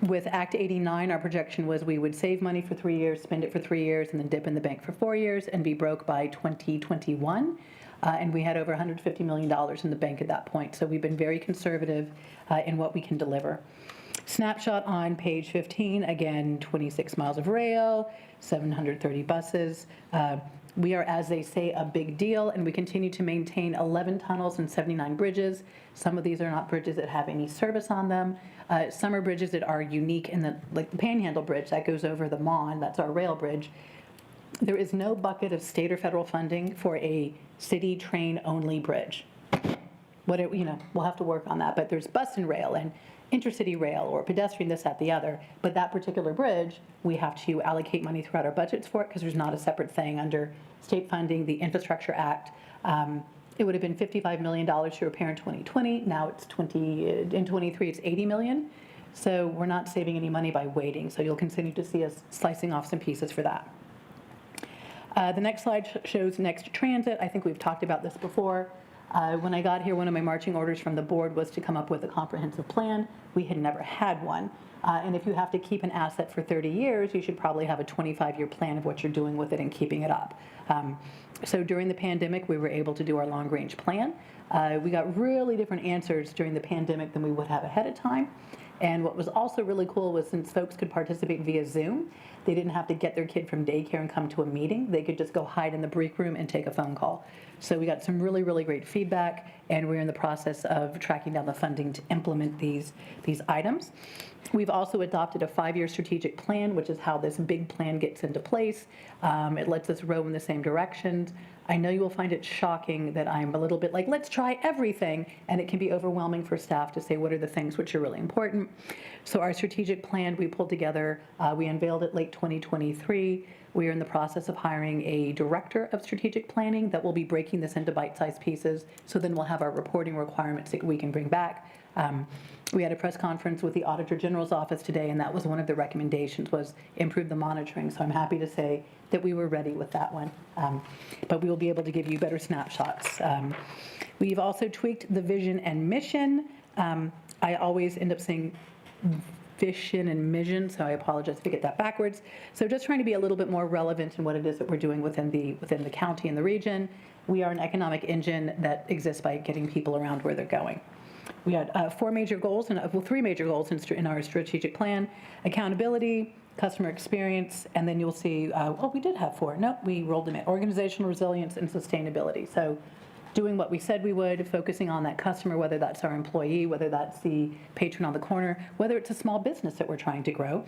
With Act 89, our projection was we would save money for 3 years, spend it for 3 years, and then dip in the bank for 4 years and be broke by 2021. And we had over $150 million in the bank at that point. So we've been very conservative in what we can deliver. Snapshot on page 15, again, 26 miles of rail, 730 buses. We are, as they say, a big deal, and we continue to maintain 11 tunnels and 79 bridges. Some of these are not bridges that have any service on them. Some are bridges that are unique in the, like the Panhandle Bridge that goes over the Mon, that's our rail bridge. There is no bucket of state or federal funding for a city train-only bridge. We'll have to work on that, but there's bus and rail and intercity rail or pedestrian, this, that, the other. But that particular bridge, we have to allocate money throughout our budgets for it because there's not a separate thing under state funding, the Infrastructure Act. It would have been $55 million to repair in 2020. Now it's in 23, it's $80 million. So we're not saving any money by waiting. So you'll continue to see us slicing off some pieces for that. The next slide shows Next Transit. I think we've talked about this before. When I got here, one of my marching orders from the board was to come up with a comprehensive plan. We had never had one. And if you have to keep an asset for 30 years, you should probably have a 25-year plan of what you're doing with it and keeping it up. So during the pandemic, we were able to do our long-range plan. We got really different answers during the pandemic than we would have ahead of time. And what was also really cool was since folks could participate via Zoom, they didn't have to get their kid from daycare and come to a meeting. They could just go hide in the break room and take a phone call. So we got some really, really great feedback, and we're in the process of tracking down the funding to implement these items. We've also adopted a 5-year strategic plan, which is how this big plan gets into place. It lets us row in the same directions. I know you will find it shocking that I'm a little bit like, let's try everything, and it can be overwhelming for staff to say what are the things which are really important. So our strategic plan we pulled together, we unveiled it late 2023. We are in the process of hiring a director of strategic planning that will be breaking this into bite-sized pieces, so then we'll have our reporting requirements that we can bring back. We had a press conference with the Auditor General's office today, and that was one of the recommendations, was improve the monitoring. So I'm happy to say that we were ready with that one. But we will be able to give you better snapshots. We've also tweaked the vision and mission. I always end up saying vision and mission, so I apologize if I get that backwards. So just trying to be a little bit more relevant in what it is that we're doing within the county and the region. We are an economic engine that exists by getting people around where they're going. We had three major goals in our strategic plan: accountability, customer experience, and then you'll see, we did have 4. No, we rolled them in: organizational resilience and sustainability. So doing what we said we would, focusing on that customer, whether that's our employee, whether that's the patron on the corner, whether it's a small business that we're trying to grow.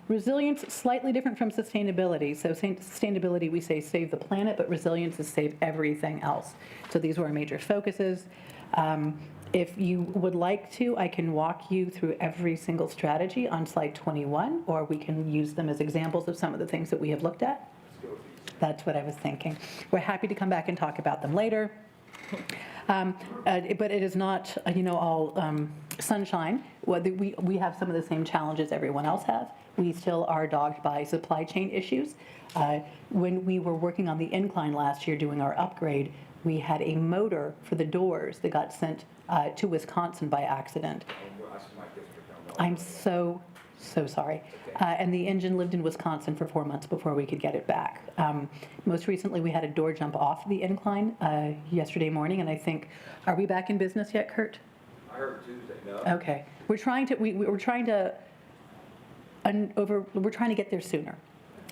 Resilience, slightly different from sustainability. So sustainability, we say save the planet, but resilience is save everything else. So these were our major focuses. If you would like to, I can walk you through every single strategy on slide 21, or we can use them as examples of some of the things that we have looked at. That's what I was thinking. We're happy to come back and talk about them later. But it is not, all sunshine. We have some of the same challenges everyone else has. We still are dogged by supply chain issues. When we were working on the incline last year doing our upgrade, we had a motor for the doors that got sent to Wisconsin by accident. I'm so sorry. And the engine lived in Wisconsin for 4 months before we could get it back. Most recently, we had a door jump off the incline yesterday morning, and I think, are we back in business yet, Kurt? I heard Tuesday, no. Okay. We're trying to get there sooner,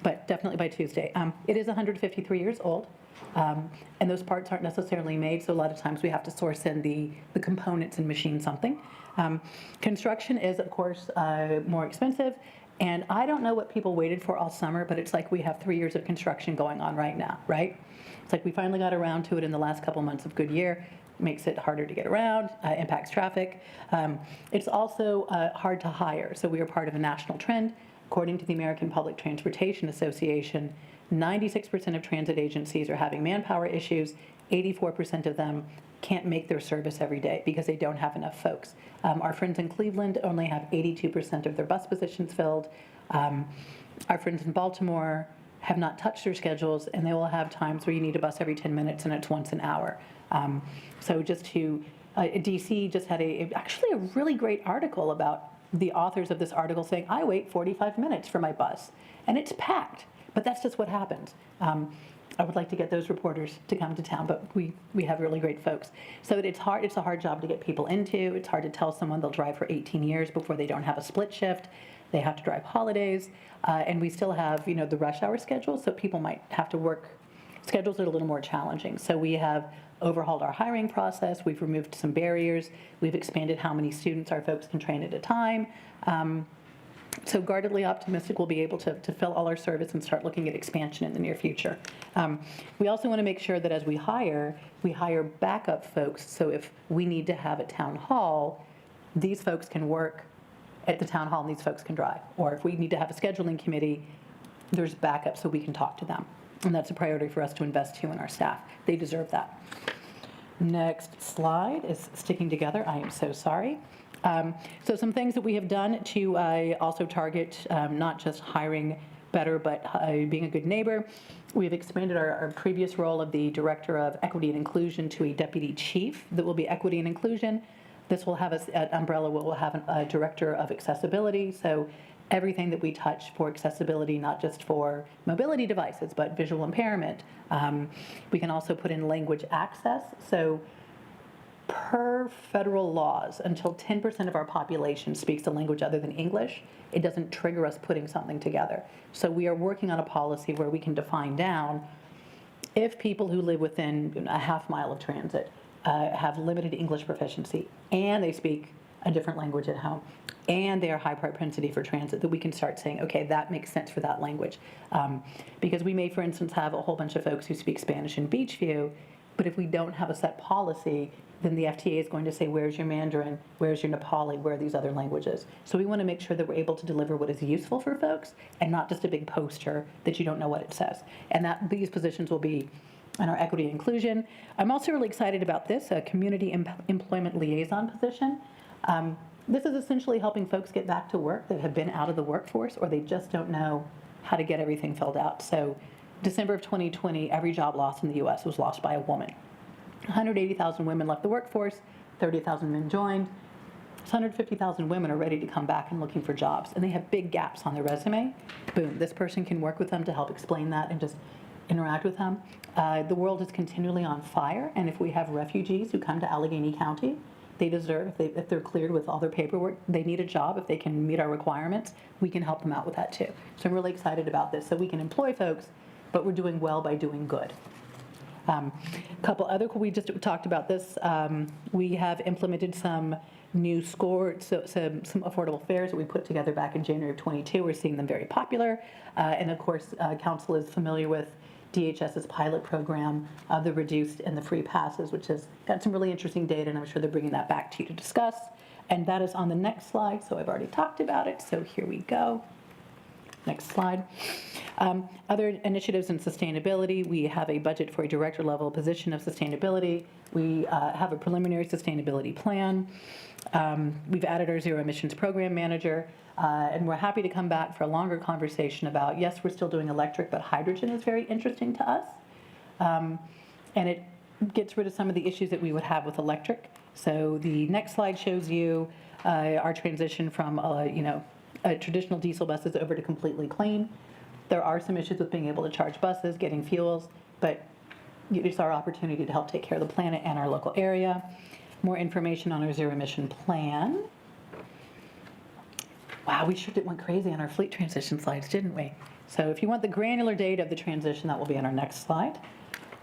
but definitely by Tuesday. It is 153 years old. And those parts aren't necessarily made, so a lot of times we have to source in the components and machine something. Construction is, of course, more expensive, and I don't know what people waited for all summer, but it's like we have 3 years of construction going on right now, right? It's like we finally got around to it in the last couple months of good year. Makes it harder to get around, impacts traffic. It's also hard to hire, so we are part of a national trend. According to the American Public Transportation Association, 96% of transit agencies are having manpower issues. 84% of them can't make their service every day because they don't have enough folks. Our friends in Cleveland only have 82% of their bus positions filled. Our friends in Baltimore have not touched their schedules, and they will have times where you need a bus every 10 minutes and it's once an hour. So just to, DC just had actually a really great article about the authors of this article saying, I wait 45 minutes for my bus, and it's packed. But that's just what happens. I would like to get those reporters to come to town, but we have really great folks. So it's hard. It's a hard job to get people into. It's hard to tell someone they'll drive for 18 years before they don't have a split shift. They have to drive holidays. And we still have, the rush hour schedule, so people might have to work schedules that are a little more challenging. So we have overhauled our hiring process. We've removed some barriers. We've expanded how many students our folks can train at a time. So guardedly optimistic we'll be able to fill all our service and start looking at expansion in the near future. We also want to make sure that as we hire backup folks. So if we need to have a town hall, these folks can work at the town hall and these folks can drive. Or if we need to have a scheduling committee, there's backup so we can talk to them. And that's a priority for us to invest in our staff. They deserve that. Next slide is sticking together. I am so sorry. So some things that we have done to also target not just hiring better, but being a good neighbor. We've expanded our previous role of the Director of Equity and Inclusion to a Deputy Chief that will be Equity and Inclusion. This will have us at Umbrella, we'll have a Director of Accessibility, so everything that we touch for accessibility, not just for mobility devices, but visual impairment. We can also put in language access. So per federal laws, until 10% of our population speaks a language other than English, it doesn't trigger us putting something together. So we are working on a policy where we can define down if people who live within a half mile of transit have limited English proficiency and they speak a different language at home and they are high propensity for transit, that we can start saying, okay, that makes sense for that language. Because we may, for instance, have a whole bunch of folks who speak Spanish in Beachview, but if we don't have a set policy, then the FTA is going to say, where's your Mandarin, where's your Nepali, where are these other languages? So we want to make sure that we're able to deliver what is useful for folks and not just a big poster that you don't know what it says. And that these positions will be in our equity and inclusion. I'm also really excited about this, a community employment liaison position. This is essentially helping folks get back to work that have been out of the workforce or they just don't know how to get everything filled out. So December of 2020, every job lost in the US was lost by a woman. 180,000 women left the workforce, 30,000 men joined. 150,000 women are ready to come back and looking for jobs, and they have big gaps on their resume. Boom, this person can work with them to help explain that and just interact with them. The world is continually on fire, and if we have refugees who come to Allegheny County, they deserve, if they're cleared with all their paperwork, they need a job. If they can meet our requirements, we can help them out with that too. So I'm really excited about this. So we can employ folks, but we're doing well by doing good. Couple other, we just talked about this. We have implemented some new scores, so some affordable fares that we put together back in January of 22. We're seeing them very popular. And of course, Council is familiar with DHS's pilot program, the reduced and the free passes, which has got some really interesting data, and I'm sure they're bringing that back to you to discuss. And that is on the next slide, so I've already talked about it, so here we go. Next slide. Other initiatives in sustainability, we have a budget for a director level position of sustainability. We have a preliminary sustainability plan. We've added our zero emissions program manager, and we're happy to come back for a longer conversation about, yes, we're still doing electric, but hydrogen is very interesting to us. And it gets rid of some of the issues that we would have with electric. So the next slide shows you our transition from, traditional diesel buses over to completely clean. There are some issues with being able to charge buses, getting fuels, but it's our opportunity to help take care of the planet and our local area. More information on our zero emission plan. Wow, we sure went crazy on our fleet transition slides, didn't we? So if you want the granular data of the transition, that will be on our next slide.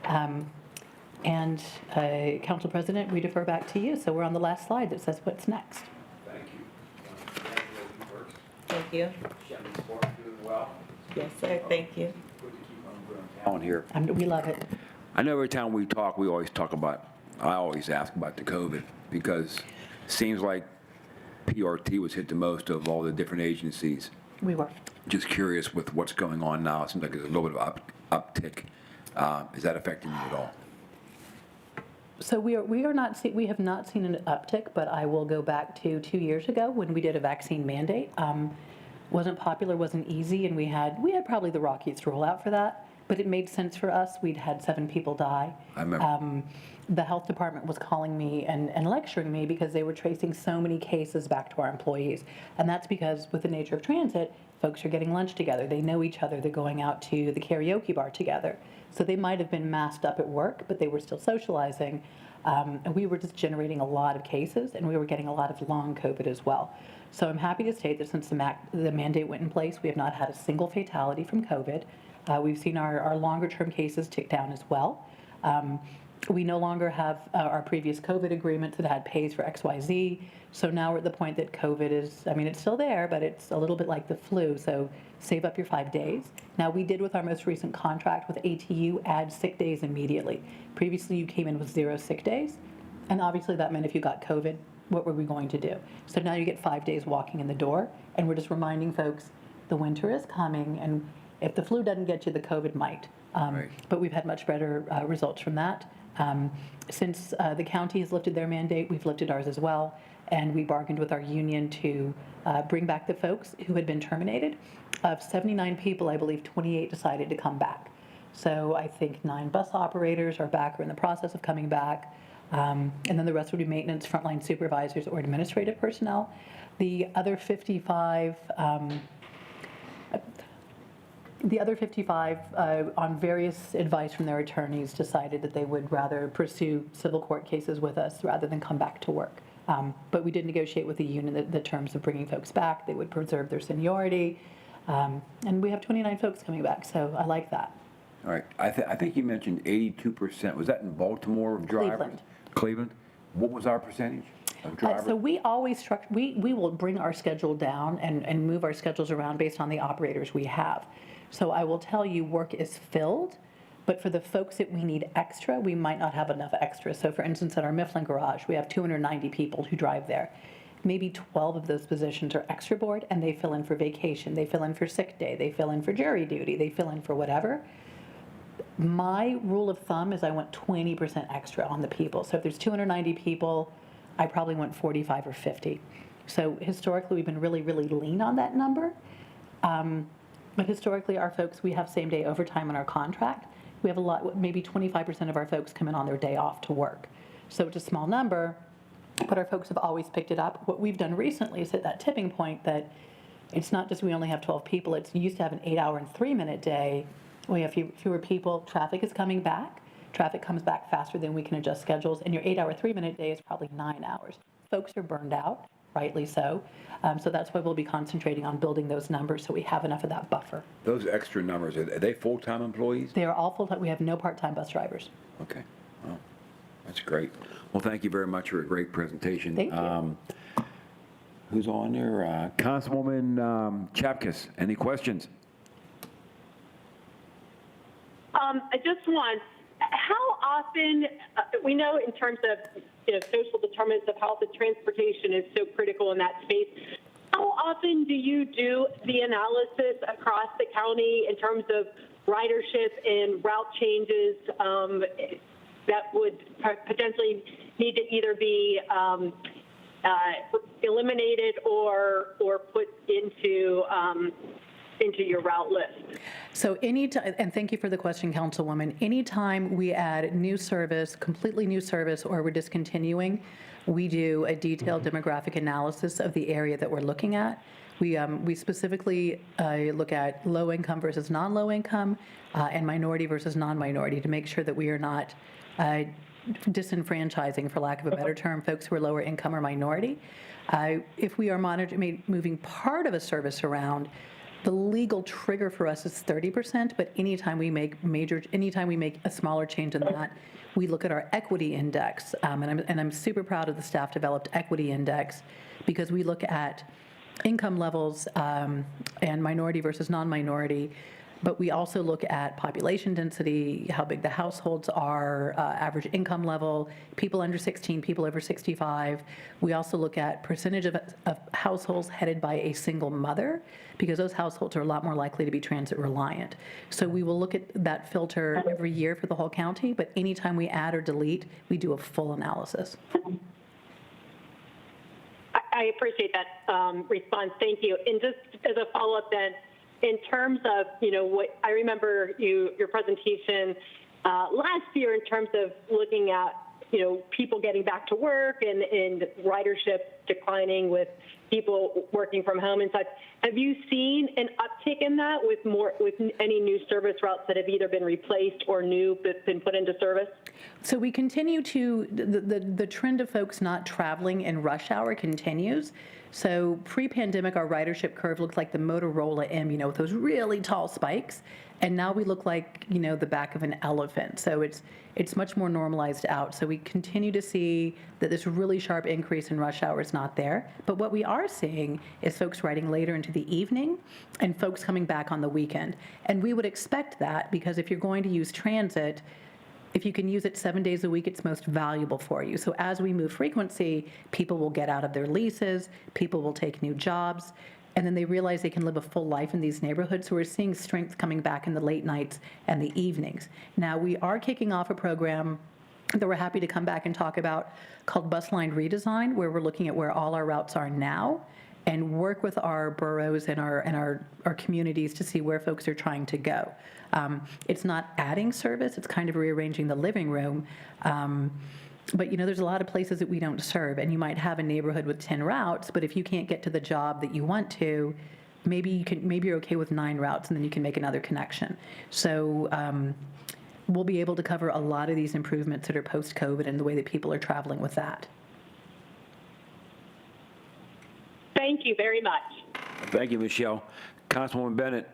Council President, we defer back to you. So we're on the last slide that says what's next. Thank you. Thank you. Doing well. Yes, sir. Thank you. On here. We love it. I know every time we talk, I always ask about the COVID, because it seems like PRT was hit the most of all the different agencies. We were. Just curious with what's going on now. It seems like there's a little bit of uptick. Is that affecting you at all? So we have not seen an uptick, but I will go back to 2 years ago when we did a vaccine mandate. Wasn't popular, wasn't easy, and we had probably the rockiest rollout for that, but it made sense for us. We'd had 7 people die. I remember. The health department was calling me and lecturing me because they were tracing so many cases back to our employees. And that's because with the nature of transit, folks are getting lunch together. They know each other. They're going out to the karaoke bar together. So they might have been masked up at work, but they were still socializing. And we were just generating a lot of cases, and we were getting a lot of long COVID as well. So I'm happy to state that since the mandate went in place, we have not had a single fatality from COVID. We've seen our longer-term cases tick down as well. We no longer have our previous COVID agreements that had pays for XYZ. So now we're at the point that COVID is, it's still there, but it's a little bit like the flu. So save up your 5 days. Now we did with our most recent contract with ATU add sick days immediately. Previously you came in with 0 sick days. And obviously that meant if you got COVID, what were we going to do? So now you get 5 days walking in the door. And we're just reminding folks the winter is coming. And if the flu doesn't get you, the COVID might. Right. But we've had much better results from that. Since the county has lifted their mandate, we've lifted ours as well. and we bargained with our union to bring back the folks who had been terminated. Of 79 people, I believe 28 decided to come back. So I think 9 bus operators are back or in the process of coming back. And then the rest would be maintenance, frontline supervisors, or administrative personnel. The other 55, on various advice from their attorneys, decided that they would rather pursue civil court cases with us rather than come back to work. But we did negotiate with the union the terms of bringing folks back. They would preserve their seniority. And we have 29 folks coming back, so I like that. All right, I think you mentioned 82%. Was that in Baltimore of drivers? Cleveland. Cleveland? What was our percentage of drivers? So we always we will bring our schedule down and move our schedules around based on the operators we have. So I will tell you, work is filled, but for the folks that we need extra, we might not have enough extra. So for instance, at our Mifflin garage, we have 290 people who drive there. Maybe 12 of those positions are extra board, and they fill in for vacation, they fill in for sick day, they fill in for jury duty, they fill in for whatever. My rule of thumb is I want 20% extra on the people. So if there's 290 people, I probably want 45 or 50. So historically, we've been really, really lean on that number. But historically, our folks, we have same-day overtime in our contract. We have a lot, maybe 25% of our folks come in on their day off to work. So it's a small number, but our folks have always picked it up. What we've done recently is hit that tipping point that it's not just we only have 12 people. It's you used to have an 8-hour and 3-minute day. We have fewer people. Traffic is coming back. Traffic comes back faster than we can adjust schedules. And your 8-hour, 3-minute day is probably 9 hours. Folks are burned out, rightly so. So that's why we'll be concentrating on building those numbers so we have enough of that buffer. Those extra numbers, are they full-time employees? They are all full-time. We have no part-time bus drivers. Okay. Well, that's great. Well, thank you very much for a great presentation. Thank you. Who's on there? Councilwoman Chapkus, any questions? I just want, how often, we know in terms of social determinants of health and transportation is so critical in that space. How often do you do the analysis across the county in terms of ridership and route changes that would potentially need to either be eliminated or put into your route list? So anytime, and thank you for the question, Councilwoman, anytime we add new service, completely new service, or we're discontinuing, we do a detailed demographic analysis of the area that we're looking at. We specifically look at low income versus non-low income and minority versus non-minority to make sure that we are not disenfranchising, for lack of a better term, folks who are lower income or minority. If we are moving part of a service around, the legal trigger for us is 30%, but anytime we make a smaller change in that, we look at our equity index. And I'm super proud of the staff-developed equity index because we look at income levels and minority versus non-minority, but we also look at population density, how big the households are, average income level, people under 16, people over 65. We also look at percentage of households headed by a single mother, because those households are a lot more likely to be transit reliant. So we will look at that filter every year for the whole county, but anytime we add or delete, we do a full analysis. I appreciate that response. Thank you. And just as a follow-up then, in terms of, what I remember your presentation last year in terms of looking at, people getting back to work and ridership declining with people working from home and such. Have you seen an uptick in that with any new service routes that have either been replaced or new that's been put into service? So we continue to, the trend of folks not traveling in rush hour continues. So pre-pandemic, our ridership curve looked like the Motorola M, with those really tall spikes. And now we look like, the back of an elephant. So it's much more normalized out. So we continue to see that this really sharp increase in rush hour is not there. But what we are seeing is folks riding later into the evening and folks coming back on the weekend. And we would expect that because if you're going to use transit, if you can use it 7 days a week, it's most valuable for you. So as we move frequency, people will get out of their leases, people will take new jobs, and then they realize they can live a full life in these neighborhoods. So we're seeing strength coming back in the late nights and the evenings. Now, we are kicking off a program that we're happy to come back and talk about called Bus Line Redesign, where we're looking at where all our routes are now and work with our boroughs and our communities to see where folks are trying to go. It's not adding service, it's kind of rearranging the living room. But there's a lot of places that we don't serve, and you might have a neighborhood with 10 routes, but if you can't get to the job that you want to, maybe you're okay with 9 routes, and then you can make another connection. So we'll be able to cover a lot of these improvements that are post-COVID and the way that people are traveling with that. Thank you very much. Thank you, Michelle. Councilwoman Bennett.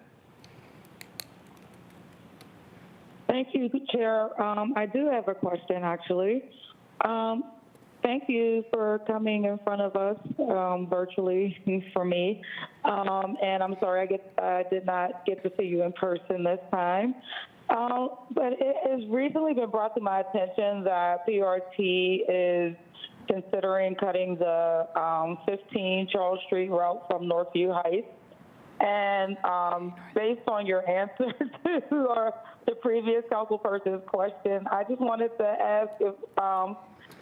Thank you, Chair. I do have a question, actually. Thank you for coming in front of us virtually for me. And I'm sorry I did not get to see you in person this time. But it has recently been brought to my attention that PRT is considering cutting the 15 Charles Street route from Northview Heights. And based on your answer to the previous councilperson's question, I just wanted to ask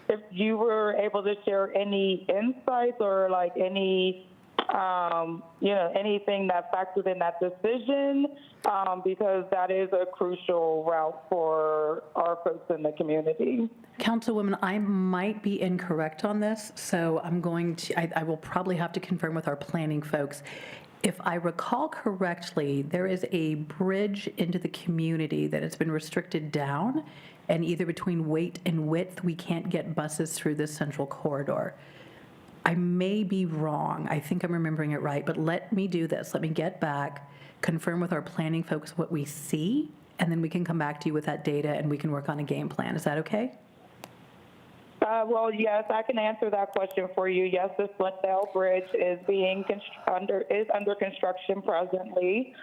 if you were able to share any insights or like any anything that factored in that decision, because that is a crucial route for our folks in the community. Councilwoman, I might be incorrect on this, so I will probably have to confirm with our planning folks. If I recall correctly, there is a bridge into the community that has been restricted down, and either between weight and width, we can't get buses through this central corridor. I may be wrong. I think I'm remembering it right, but let me do this. Let me get back, confirm with our planning folks what we see, and then we can come back to you with that data and we can work on a game plan. Is that okay? Well, yes, I can answer that question for you. Yes, the Flintdale Bridge is under construction presently.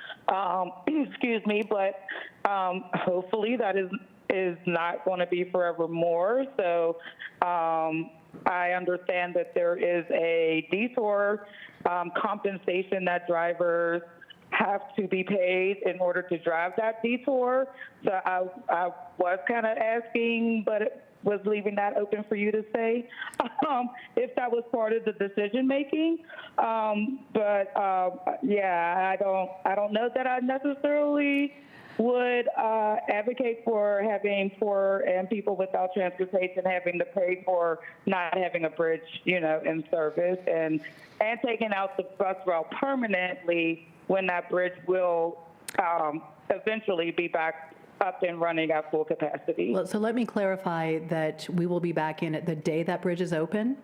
Excuse me, but hopefully that is not going to be forevermore. So I understand that there is a detour compensation that drivers have to be paid in order to drive that detour. So I was kind of asking, but was leaving that open for you to say if that was part of the decision making. Yeah, I don't know that I necessarily would advocate for having poor and people without transportation having to pay for not having a bridge, in service and taking out the bus route permanently when that bridge will eventually be back up and running at full capacity. Well, so let me clarify that we will be back in it the day that bridge is open.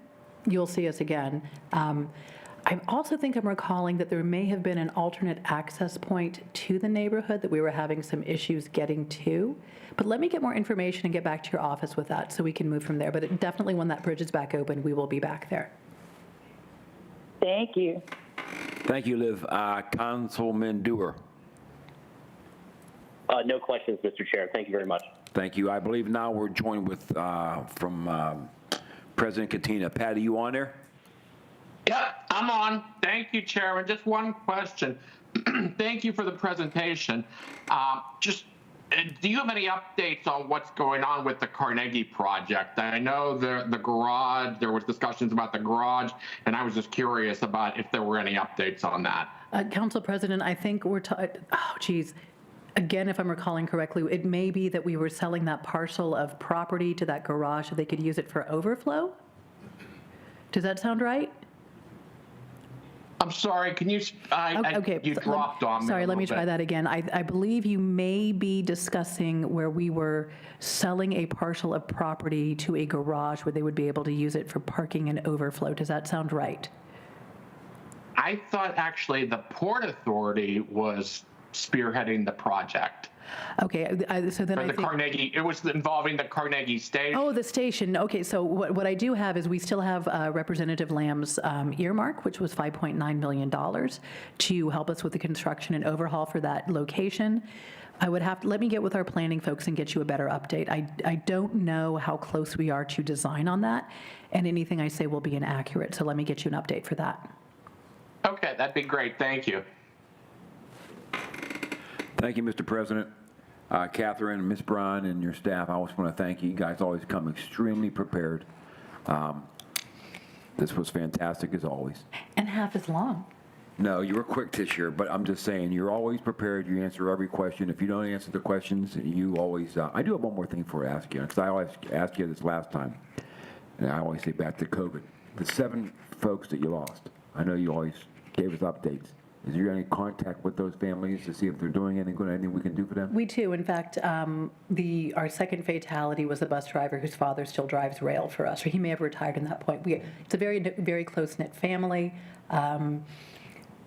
You'll see us again. I also think I'm recalling that there may have been an alternate access point to the neighborhood that we were having some issues getting to. But let me get more information and get back to your office with that so we can move from there. But definitely when that bridge is back open, we will be back there. Thank you. Thank you, Liv. Councilman Dewar. No questions, Mr. Chair. Thank you very much. Thank you. I believe now we're joined with from President Katina. Pat, are you on there? Yeah, I'm on. Thank you, Chairman. Just one question. Thank you for the presentation. Do you have any updates on what's going on with the Carnegie project? I know the garage, there was discussions about the garage, and I was just curious about if there were any updates on that. Council President, I think again, if I'm recalling correctly, it may be that we were selling that parcel of property to that garage so they could use it for overflow? Does that sound right? I'm sorry, can you, Okay. You dropped on me. Sorry, a let me little try bit. that again. I believe you may be discussing where we were selling a parcel of property to a garage where they would be able to use it for parking and overflow. Does that sound right? I thought actually the Port Authority was spearheading the project. Okay, so then For I the think... Carnegie, it was involving the Carnegie station. Oh, the station. Okay, so what I do have is we still have Representative Lamb's earmark, which was $5.9 million to help us with the construction and overhaul for that location. I would have to, let me get with our planning folks and get you a better update. I don't know how close we are to design on that, and anything I say will be inaccurate, so let me get you an update for that. Okay, that'd be great. Thank you. Thank you, Mr. President. Catherine, Ms. Braun, and your staff, I always want to thank you. You guys always come extremely prepared. This was fantastic as always. And half as long. No, you were quick this year, but I'm just saying, you're always prepared. You answer every question. If you don't answer the questions, you always, I do have one more thing for to ask you, because I always asked you this last time, and I always say back to COVID. The 7 folks that you lost, I know you always gave us updates. Is there any contact with those families to see if they're doing anything good, anything we can do for them? We do. In fact, our second fatality was a bus driver whose father still drives rail for us, or he may have retired in that point. It's a very, very close-knit family.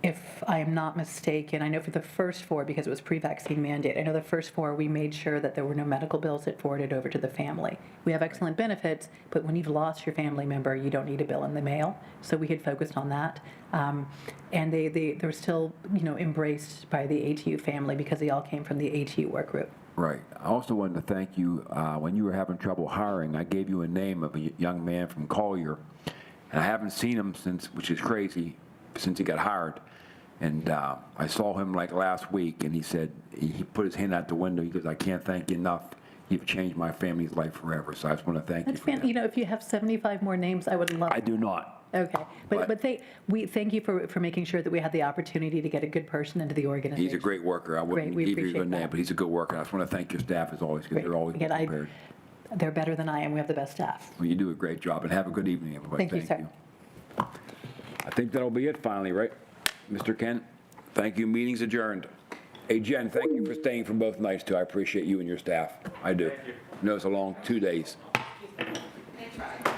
If I am not mistaken, I know for the first 4, because it was pre-vaccine mandate, I know the first 4, we made sure that there were no medical bills that forwarded over to the family. We have excellent benefits, but when you've lost your family member, you don't need a bill in the mail. So we had focused on that. And they're still, embraced by the ATU family because they all came from the ATU work group. Right. I also wanted to thank you. When you were having trouble hiring, I gave you a name of a young man from Collier. And I haven't seen him since, which is crazy, since he got hired. And I saw him like last week, and he said, he put his hand out the window. He goes, I can't thank you enough. You've changed my family's life forever. So I just want to thank you for that. If you have 75 more names, I would love. I do not. Okay, but we thank you for making sure that we had the opportunity to get a good person into the organization. He's a great worker. I wouldn't we give you a appreciate good name, that. but he's a good worker. I just want to thank your staff as always, because they're always Again, prepared. they're better than I am. We have the best staff. Well, you do a great job, and have a good evening, everybody. Thank you, sir. I think that'll be it finally, right? Mr. Kent, thank you. Meeting's adjourned. Hey, Jen, thank you for staying for both nights, too. I appreciate you and your staff. I do. I know it's a long 2 days. They tried.